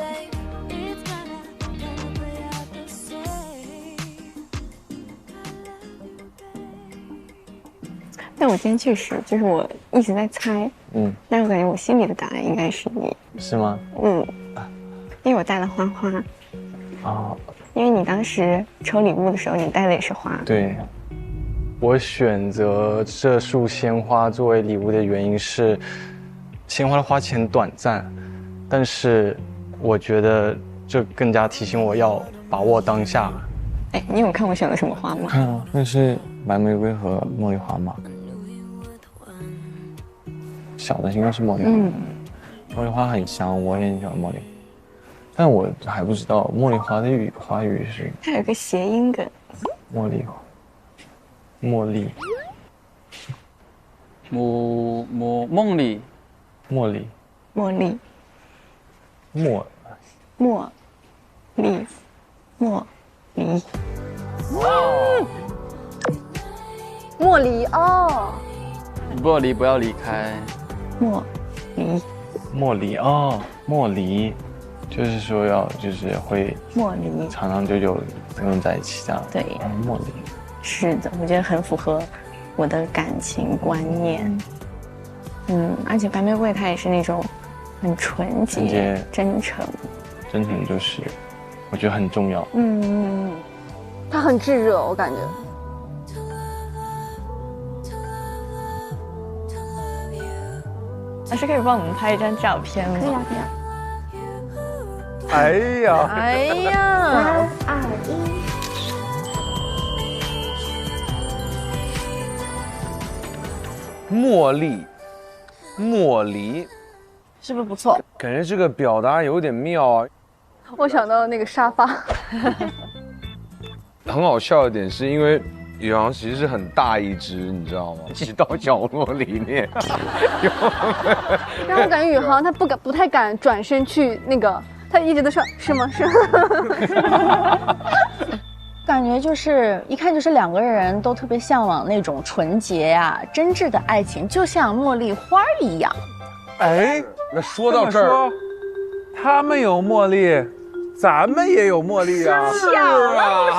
但我今天确实就是我一直在猜，但是我感觉我心里的答案应该是你。是吗？因为我带了花花。因为你当时抽礼物的时候，你带的也是花。对。我选择这束鲜花作为礼物的原因是，鲜花的花期很短暂，但是我觉得这更加提醒我要把握当下。哎，你有看我选了什么花吗？看啊，那是白玫瑰和茉莉花吗？小的应该是茉莉花。茉莉花很香，我也很喜欢茉莉花，但我还不知道茉莉花的花语是。它有个谐音梗。茉莉花。茉莉。梦里。茉莉。茉莉。茉莉。茉莉。茉莉哦。茉莉不要离开。茉莉。茉莉哦，茉莉，就是说就是会茉莉长长久久跟人在一起这样。对，茉莉。是的，我觉得很符合我的感情观念。而且白玫瑰它也是那种很纯洁、真诚。真诚就是我觉得很重要。它很炙热，我感觉。老师可以帮我们拍一张照片吗？可以啊，可以啊。哎呀，哎呀，3、2、1。茉莉，茉莉，是不是不错？感觉这个表达有点妙啊。我想到那个沙发。很好笑的点是因为宇航其实是很大一只，你知道吗？挤到角落里面，然后我感觉宇航他不太敢转身去那个，他一直都说是吗？是吗？感觉就是一看就是两个人都特别向往那种纯洁啊、真挚的爱情，就像茉莉花一样。哎，那说到这儿，他们有茉莉，咱们也有茉莉啊！巧了不是？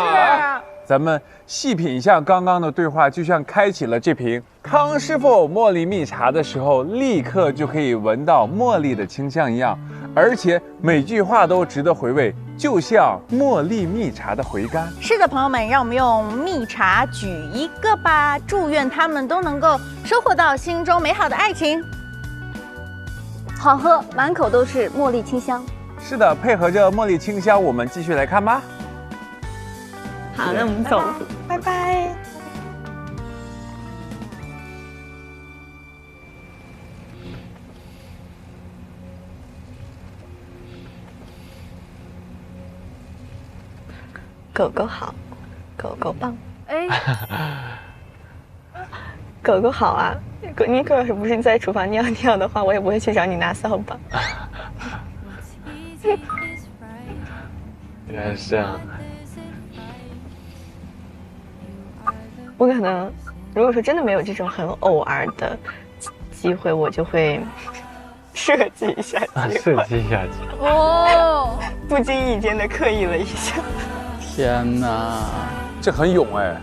咱们细品一下刚刚的对话，就像开启了这瓶康师傅茉莉蜜茶的时候，立刻就可以闻到茉莉的清香一样，而且每句话都值得回味，就像茉莉蜜茶的回甘。是的，朋友们，让我们用蜜茶举一个吧，祝愿他们都能够收获到心中美好的爱情。好喝，满口都是茉莉清香。是的，配合着茉莉清香，我们继续来看吧。好，那我们走，拜拜。狗狗好，狗狗棒。哎，狗狗好啊！尼克要是不是在厨房尿尿的话，我也不会去找你拿扫把。原来是这样。我可能如果说真的没有这种很偶尔的机会，我就会设计一下计划，设计一下哦，不经意间的刻意了一下。天哪，这很勇哎。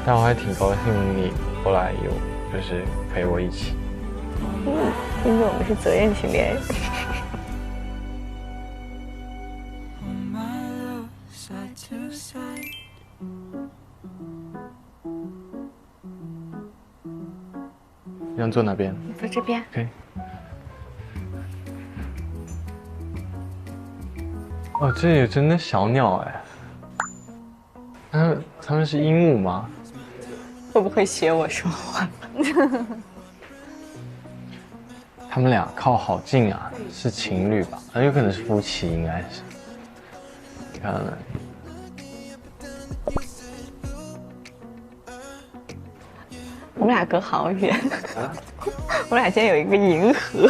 但我还挺高兴你后来有就是陪我一起。因为我们是责任型恋人。你想坐哪边？坐这边。可以。哦，这里真的小鸟哎。他们是鹦鹉吗？会不会学我说话？他们俩靠好近啊，是情侣吧？很有可能是夫妻，应该是。你看到没？我们俩隔好远，我们俩现在有一个银河。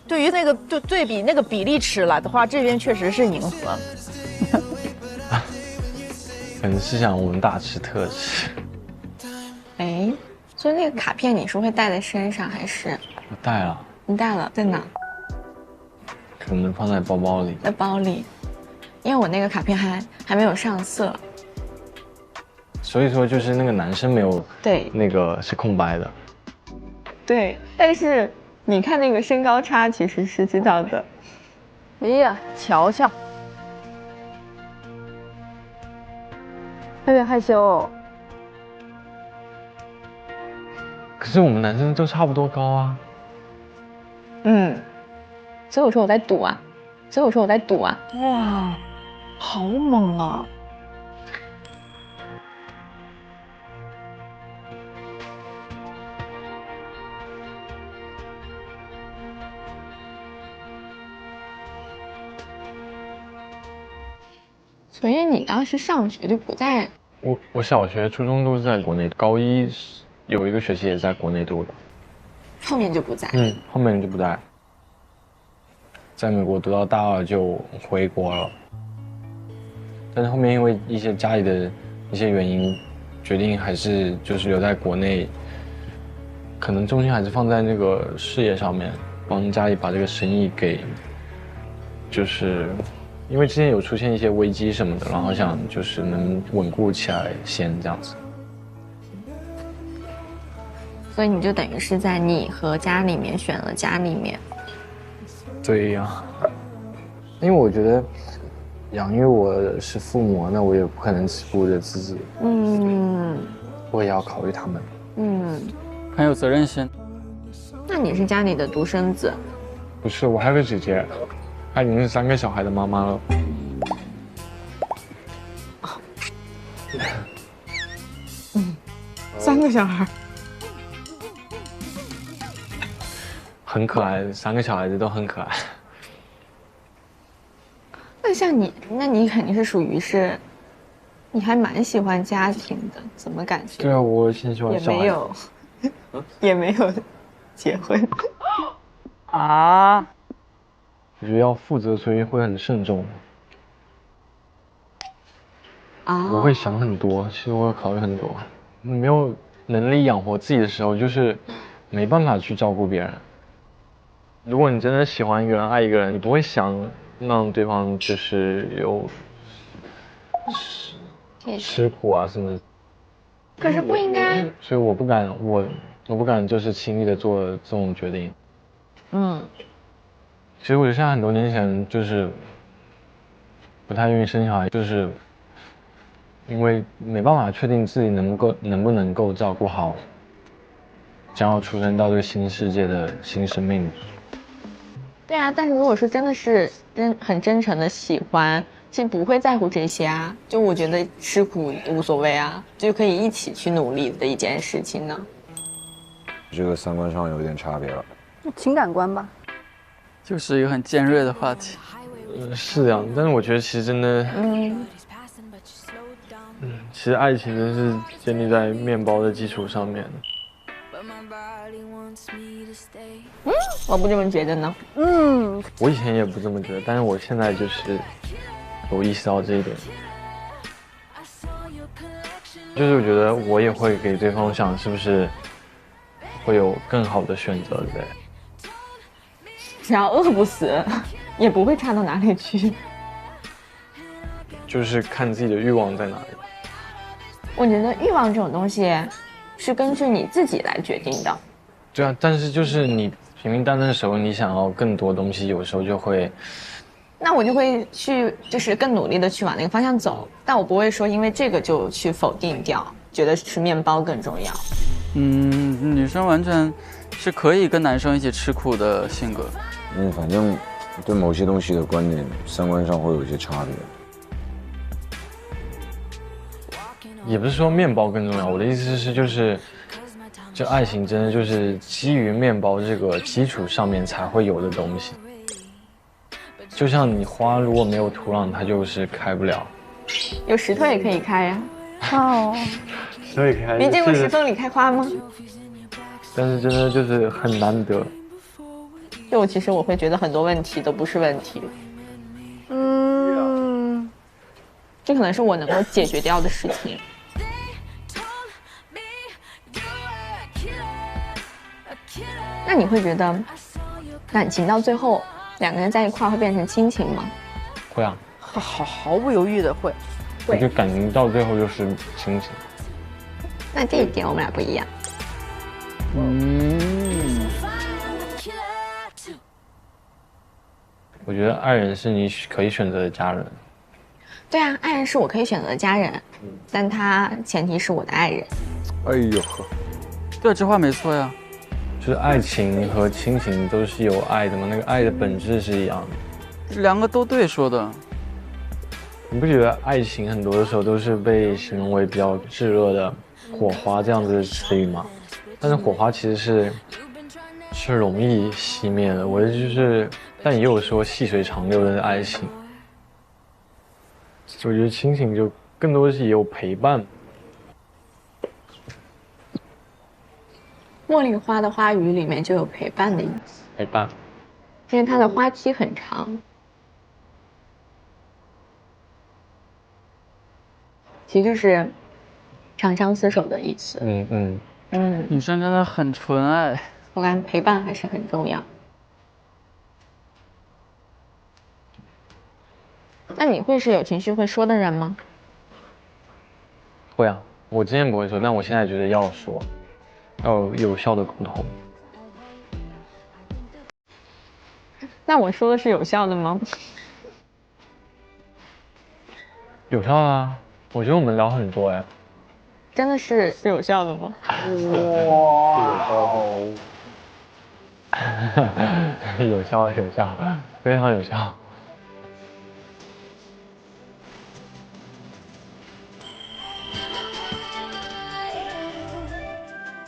对于那个对比那个比例尺来的话，这边确实是银河。可能是想我们大吃特吃。哎，所以那个卡片你是会带在身上还是？我带了。你带了，在哪？可能放在包包里。在包里，因为我那个卡片还没有上色。所以说就是那个男生没有，对，那个是空白的。对，但是你看那个身高差其实是知道的。哎呀，瞧瞧，有点害羞哦。可是我们男生都差不多高啊。所以我说我在赌啊，哇，好猛啊！所以你当时上学就不在？我小学、初中都是在国内，高一有一个学期也在国内读的，后面就不在。后面就不在。在美国读到大2就回国了，但是后面因为一些家里的一些原因，决定还是就是留在国内，可能重心还是放在那个事业上面，帮家里把这个生意给，就是因为之前有出现一些危机什么的，然后想就是能稳固起来先这样子。所以你就等于是在你和家里面选了家里面。对呀，因为我觉得养育我是父母，那我也不可能只顾着自己，我也要考虑他们。很有责任心。那你是家里的独生子？不是，我还有个姐姐，她已经是3个小孩的妈妈了。3个小孩。很可爱，3个小孩子都很可爱。那像你，那你肯定是属于是，你还蛮喜欢家庭的，怎么感觉？对啊，我挺喜欢小孩。也没有，也没有结婚。啊？我觉得要负责，所以会很慎重。我会想很多，其实我会考虑很多。你没有能力养活自己的时候，就是没办法去照顾别人。如果你真的喜欢一个人、爱一个人，你不会想让对方就是有吃苦啊什么的。可是不应该。所以我不敢就是轻易的做这种决定。其实我觉得像很多年前就是不太愿意生小孩，就是因为没办法确定自己能不能够照顾好将要出生到这个新世界的新生命。对啊，但是如果说真的是很真诚的喜欢，其实不会在乎这些啊。就我觉得吃苦无所谓啊，就可以一起去努力的一件事情呢。这个3观上有点差别了。情感观吧，就是一个很尖锐的话题。是这样，但是我觉得其实真的，其实爱情真是建立在面包的基础上面。我不这么觉得呢。我以前也不这么觉得，但是我现在就是有意识到这一点。就是我觉得我也会给对方想，是不是会有更好的选择之类的。只要饿不死，也不会差到哪里去。就是看自己的欲望在哪里。我觉得欲望这种东西，是根据你自己来决定的。对啊，但是就是你平平淡淡的时候，你想要更多东西，有时候就会。那我就会去，就是更努力的去往那个方向走，但我不会说因为这个就去否定掉，觉得吃面包更重要。女生完全是可以跟男生一起吃苦的性格。反正对某些东西的观念、三观上会有一些差别。也不是说面包更重要，我的意思是就爱情真的就是基于面包这个基础上面才会有的东西。就像你花如果没有土壤，它就是开不了。有石头也可以开呀。哦，所以开。你见过石头里开花吗？但是真的就是很难得。就其实我会觉得很多问题都不是问题。这可能是我能够解决掉的事情。那你会觉得感情到最后两个人在一块会变成亲情吗？会啊，毫不犹豫的会。我觉得感情到最后就是亲情。那这一点我们俩不一样。我觉得爱人是你可以选择的家人。对啊，爱人是我可以选择的家人，但他前提是我的爱人。哎呦呵，对，这话没错呀。就是爱情和亲情都是有爱的嘛，那个爱的本质是一样的。两个都对说的。你不觉得爱情很多的时候都是被形容为比较炙热的火花这样子的词语吗？但是火花其实是容易熄灭的。我就是，但也有说细水长流的爱情。我觉得亲情就更多是也有陪伴。茉莉花的花语里面就有陪伴的意思。陪伴，因为它的花期很长。其实就是长相厮守的意思。女生真的很纯爱。我感觉陪伴还是很重要。那你会是有情绪会说的人吗？会啊，我之前不会说，但我现在觉得要说，要有效的沟通。那我说的是有效的吗？有效啊，我觉得我们聊很多哎。真的是有效的吗？哇！有效，非常有效。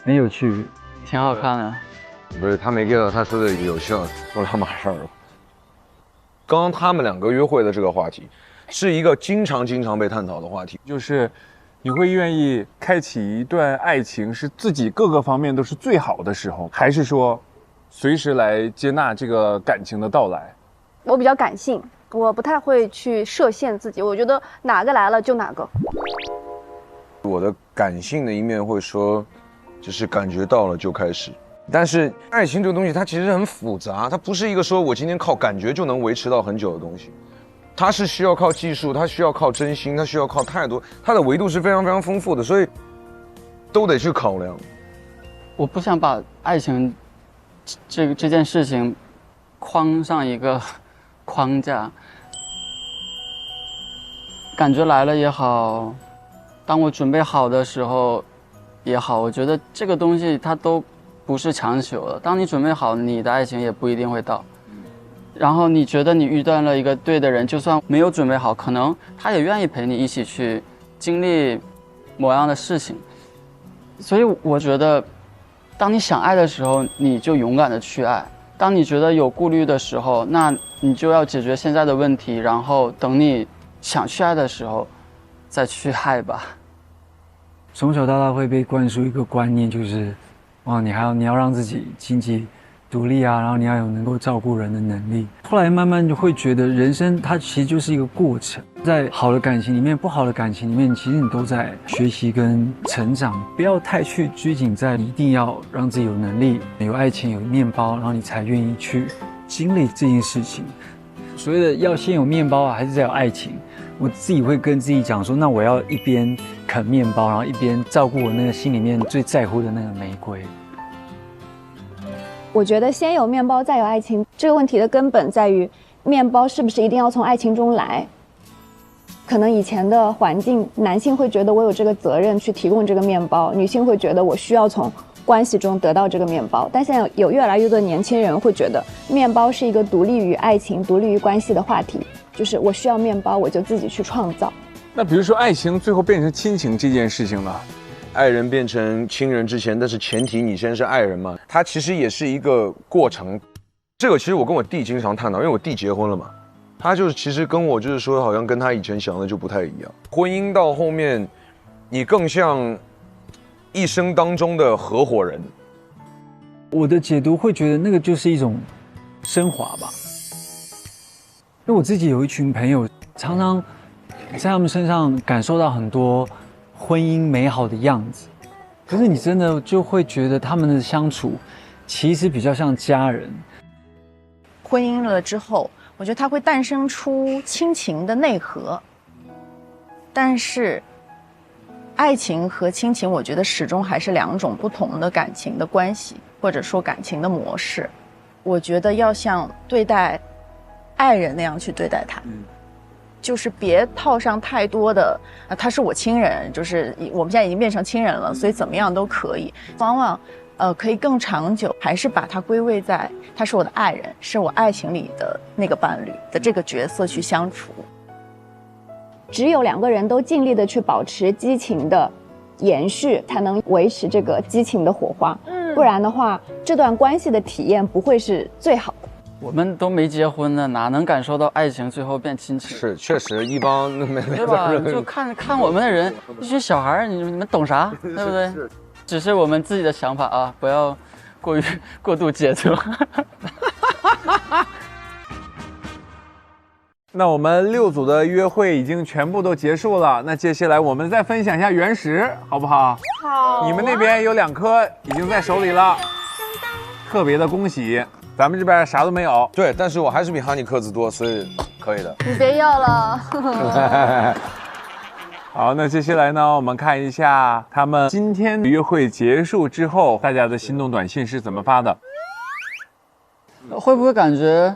很有趣，挺好看的。不是他没 get 到他说的有效，说他马上了。刚刚他们两个约会的这个话题，是一个经常被探讨的话题，就是你会愿意开启一段爱情，是自己各个方面都是最好的时候，还是说随时来接纳这个感情的到来？我比较感性，我不太会去设限自己，我觉得哪个来了就哪个。我的感性的一面会说，就是感觉到了就开始。但是爱情这个东西，它其实很复杂，它不是一个说我今天靠感觉就能维持到很久的东西，它是需要靠技术，它需要靠真心，它需要靠太多，它的维度是非常丰富的，所以都得去考量。我不想把爱情这件事情框上一个框架，感觉来了也好，当我准备好的时候也好，我觉得这个东西它都不是强求的。当你准备好，你的爱情也不一定会到。然后你觉得你遇到了一个对的人，就算没有准备好，可能他也愿意陪你一起去经历某样的事情。所以我觉得，当你想爱的时候，你就勇敢的去爱；当你觉得有顾虑的时候，那你就要解决现在的问题，然后等你想去爱的时候，再去爱吧。从小到大会被灌输一个观念，就是，哇，你要让自己经济独立啊，然后你要有能够照顾人的能力。后来慢慢就会觉得，人生它其实就是一个过程，在好的感情里面、不好的感情里面，其实你都在学习跟成长。不要太去拘谨在一定要让自己有能力、有爱情、有面包，然后你才愿意去经历这件事情。所谓的要先有面包啊，还是再有爱情？我自己会跟自己讲说，那我要一边啃面包，然后一边照顾我那个心里面最在乎的那个玫瑰。我觉得先有面包再有爱情这个问题的根本在于，面包是不是一定要从爱情中来？可能以前的环境，男性会觉得我有这个责任去提供这个面包，女性会觉得我需要从关系中得到这个面包。但现在有越来越多的年轻人会觉得，面包是一个独立于爱情、独立于关系的话题，就是我需要面包，我就自己去创造。那比如说爱情最后变成亲情这件事情呢？爱人变成亲人之前，但是前提你先是爱人嘛，它其实也是一个过程。这个其实我跟我弟经常探讨，因为我弟结婚了嘛，他就是其实跟我就是说，好像跟他以前想的就不太一样。婚姻到后面，你更像一生当中的合伙人。我的解读会觉得那个就是一种升华吧，因为我自己有一群朋友，常常在他们身上感受到很多婚姻美好的样子，可是你真的就会觉得他们的相处其实比较像家人。婚姻了之后，我觉得它会诞生出亲情的内核，但是爱情和亲情，我觉得始终还是两种不同的感情的关系，或者说感情的模式。我觉得要像对待爱人那样去对待他。就是别套上太多的他是我亲人，就是我们现在已经变成亲人了，所以怎么样都可以。往往可以更长久，还是把它归位在他是我的爱人，是我爱情里的那个伴侣的这个角色去相处。只有两个人都尽力的去保持激情的延续，才能维持这个激情的火花。不然的话，这段关系的体验不会是最好的。我们都没结婚呢，哪能感受到爱情最后变亲情？是，确实一帮对吧？就看我们的人，一群小孩，你们懂啥？对不对？只是我们自己的想法啊，不要过度解读。那我们6组的约会已经全部都结束了，那接下来我们再分享一下原石，好不好？好。你们那边有2颗已经在手里了，特别的恭喜。咱们这边啥都没有。对，但是我还是比哈尼克子多，所以可以的。你别要了。好，那接下来呢，我们看一下他们今天约会结束之后，大家的心动短信是怎么发的？会不会感觉，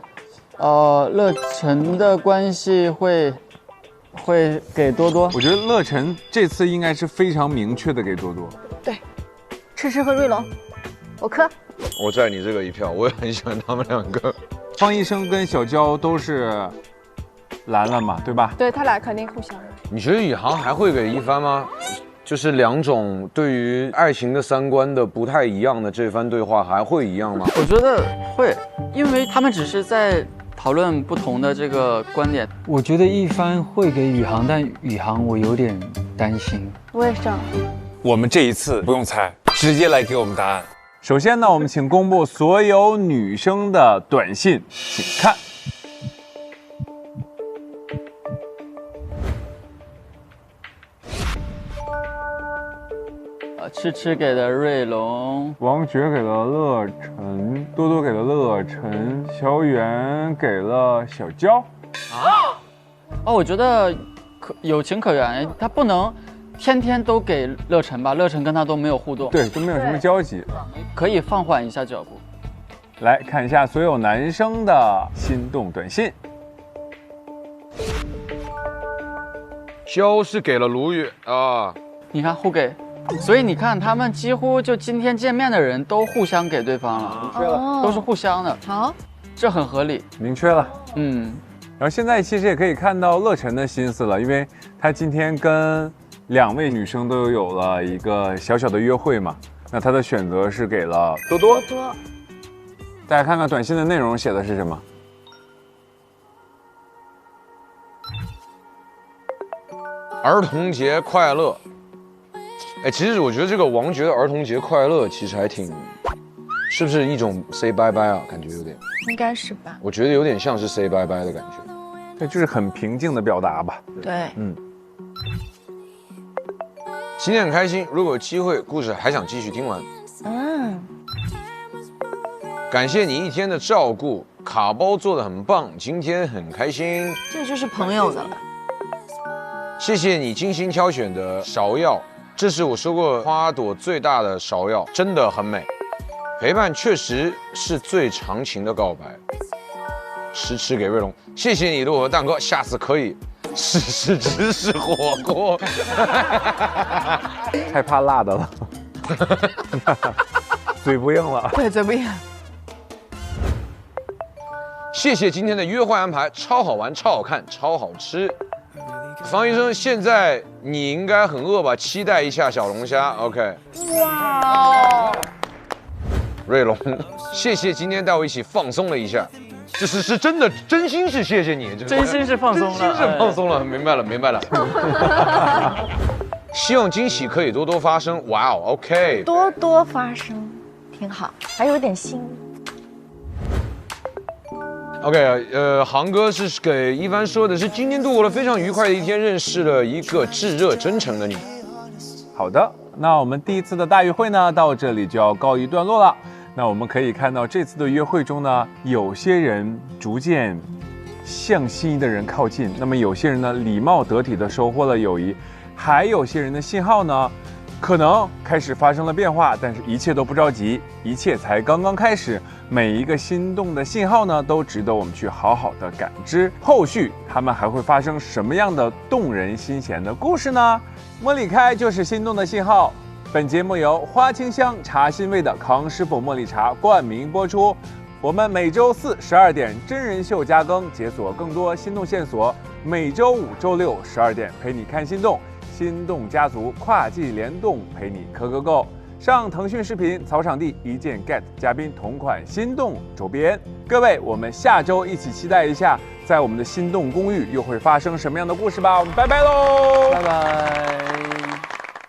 乐晨的关系会给多多？我觉得乐晨这次应该是非常明确的给多多。对，迟迟和瑞龙，我磕。我占你这个一票，我也很喜欢他们2个。方医生跟小娇都是蓝了嘛，对吧？对他俩肯定互相。你觉得宇航还会给一帆吗？就是2种对于爱情的3观的不太一样的这番对话还会一样吗？我觉得会，因为他们只是在讨论不同的这个观点。我觉得一帆会给宇航，但宇航我有点担心。我也是这样。我们这一次不用猜，直接来给我们答案。首先呢，我们请公布所有女生的短信，请看。痴痴给了瑞龙，王爵给了乐晨，多多给了乐晨，小远给了小娇。我觉得有情可原，他不能天天都给乐晨吧，乐晨跟他都没有互动，对，都没有什么交集，可以放缓一下脚步。来看一下所有男生的心动短信。娇是给了卢宇啊，你看互给，所以你看他们几乎就今天见面的人都互相给对方了，明确了，都是互相的。好，这很合理，明确了。然后现在其实也可以看到乐晨的心思了，因为他今天跟2位女生都有了一个小小的约会嘛，那他的选择是给了多多。大家看看短信的内容写的是什么？儿童节快乐。哎，其实我觉得这个王爵的儿童节快乐其实还挺是不是一种 say bye bye 啊？感觉有点，应该是吧？我觉得有点像是 say bye bye 的感觉。对，就是很平静的表达吧。对，今天很开心，如果有机会，故事还想继续听完。感谢你一天的照顾，卡包做得很棒，今天很开心。这就是朋友的了。谢谢你精心挑选的芍药，这是我收过花朵最大的芍药，真的很美。陪伴确实是最长情的告白。吃给瑞龙，谢谢你的我和蛋哥，下次可以试芝士火锅。太怕辣的了，嘴不硬了。对，嘴不硬。谢谢今天的约会安排，超好玩、超好看、超好吃。方医生，现在你应该很饿吧？期待一下小龙虾。OK。哇。瑞龙，谢谢今天带我一起放松了一下。这是真的，真心是谢谢你，真心是放松了，真心是放松了，明白了。希望惊喜可以多多发生。哇哦 ，OK， 多多发生，挺好，还有点心。OK， 航哥是给一帆说的是今天度过了非常愉快的一天，认识了一个炙热真诚的你。好的，那我们第一次的大约会呢，到这里就要告一段落了。那我们可以看到，这次的约会中呢，有些人逐渐向心仪的人靠近，那么有些人呢，礼貌得体的收获了友谊，还有些人的信号呢，可能开始发生了变化，但是一切都不着急，一切才刚刚开始。每一个心动的信号呢，都值得我们去好好的感知。后续他们还会发生什么样的动人心弦的故事呢？茉莉开就是心动的信号。本节目由花清香茶欣味的康师傅茉莉茶冠名播出。我们每周4 12点真人秀加更，解锁更多心动线索。每周5、周6 12点陪你看心动，心动家族跨季联动，陪你磕个够。上腾讯视频草场地一键 get 嘉宾同款心动周边。各位，我们下周一起期待一下，在我们的心动公寓又会发生什么样的故事吧。我们拜拜喽，拜拜。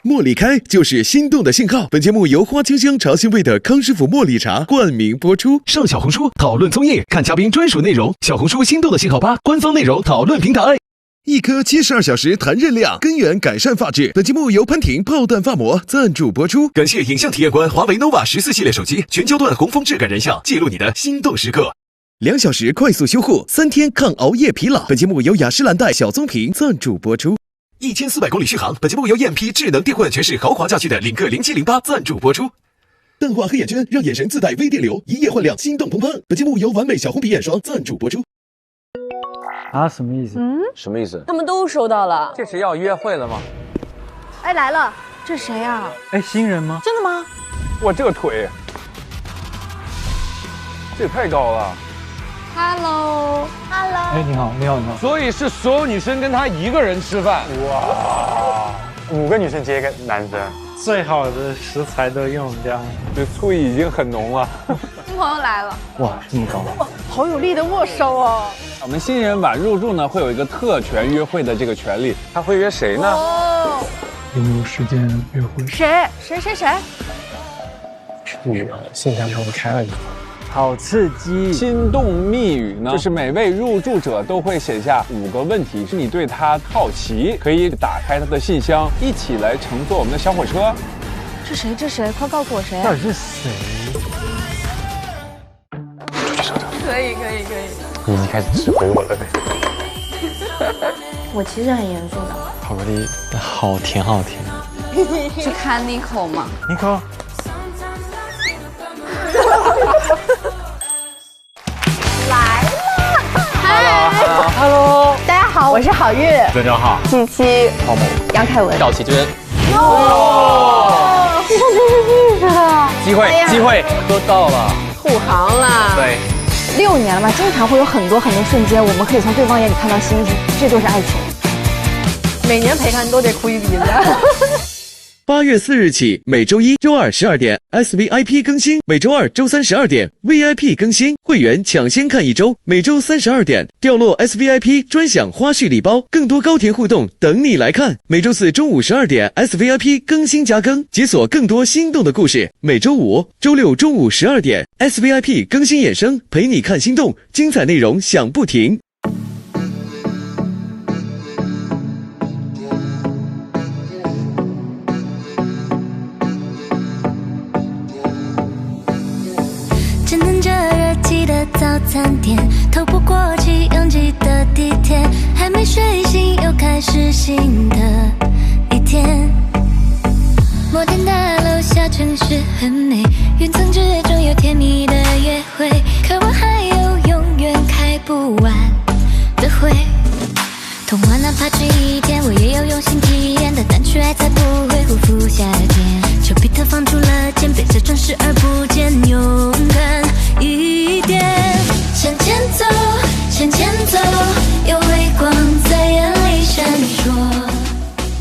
茉莉开就是心动的信号。本节目由花清香茶欣味的康师傅茉莉茶冠名播出。上小红书讨论综艺，看嘉宾专属内容。小红书心动的信号吧官方内容讨论平台。一颗72小时弹韧量，根源改善发质。本节目由潘婷炮弹发膜赞助播出。感谢影像体验官华为 nova 14系列手机全焦段红枫质感人像，记录你的心动时刻。2小时快速修护，3天抗熬夜疲劳。本节目由雅诗兰黛小棕瓶赞助播出。1400公里续航。本节目由燕批智能电混全是豪华家具的领克0708赞助播出。淡化黑眼圈，让眼神自带微电流，一夜焕亮，心动澎湃。本节目由完美小红皮眼霜赞助播出。啊，什么意思？什么意思？他们都收到了。这是要约会了吗？哎，来了，这谁啊？哎，新人吗？真的吗？哇，这个腿，这也太高了。Hello。哎，你好。所以是所有女生跟他一个人吃饭？哇，5个女生接一个男生，最好的食材都用这样。这醋意已经很浓了。新朋友来了。哇，这么高！哇，好有力的握手哦。我们新人晚入住呢，会有一个特权约会的这个权利。他会约谁呢？哦，有没有时间约会？谁？信箱帮我开了一个。好刺激！心动密语呢，就是每位入住者都会写下5个问题，是你对他好奇，可以打开他的信箱，一起来乘坐我们的小火车。这谁？快告诉我谁？到底是谁？可以。你已经开始指挥我了呗。我其实很严肃的。巧克力好甜。去看 Nico 吗？ Nico。来了 ，Hello， 大家好，我是郝玉，郑正浩、七七、郝某、杨凯文、赵启军。哦，这真是的，机会都到了，护航了。对，6年了嘛，经常会有很多瞬间，我们可以从对方眼里看到星星，这就是爱情。每年陪看都得哭一鼻子。8月4日起，每周一、周二12点 SVIP 更新，每周二、周三12点 VIP 更新，会员抢先看1周，每周32点掉落 SVIP 专享花絮礼包，更多高甜互动等你来看。每周四中午12点 SVIP 更新加更，解锁更多心动的故事。每周五、周六中午12点 SVIP 更新衍生，陪你看心动，精彩内容响不停。只能这热气的早餐店，透不过气拥挤的地铁，还没睡醒又开始新的一天。摩天大楼下城市很美，云层之中有甜蜜的约会，可我还有永远开不完的会。童话哪怕只一天，我也有用心体验的，但去爱才不会辜负夏天。丘比特放出了箭，别再装视而不见，勇敢一点，向前走，向前走，有微光在眼里闪烁。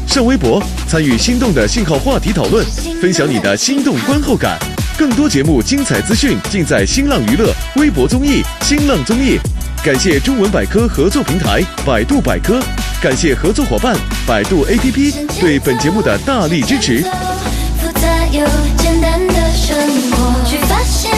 上微博参与心动的信号话题讨论，分享你的心动观后感。更多节目精彩资讯尽在新浪娱乐微博综艺新浪综艺。感谢中文百科合作平台百度百科，感谢合作伙伴百度 APP 对本节目的大力支持。复杂又简单的生活，去发现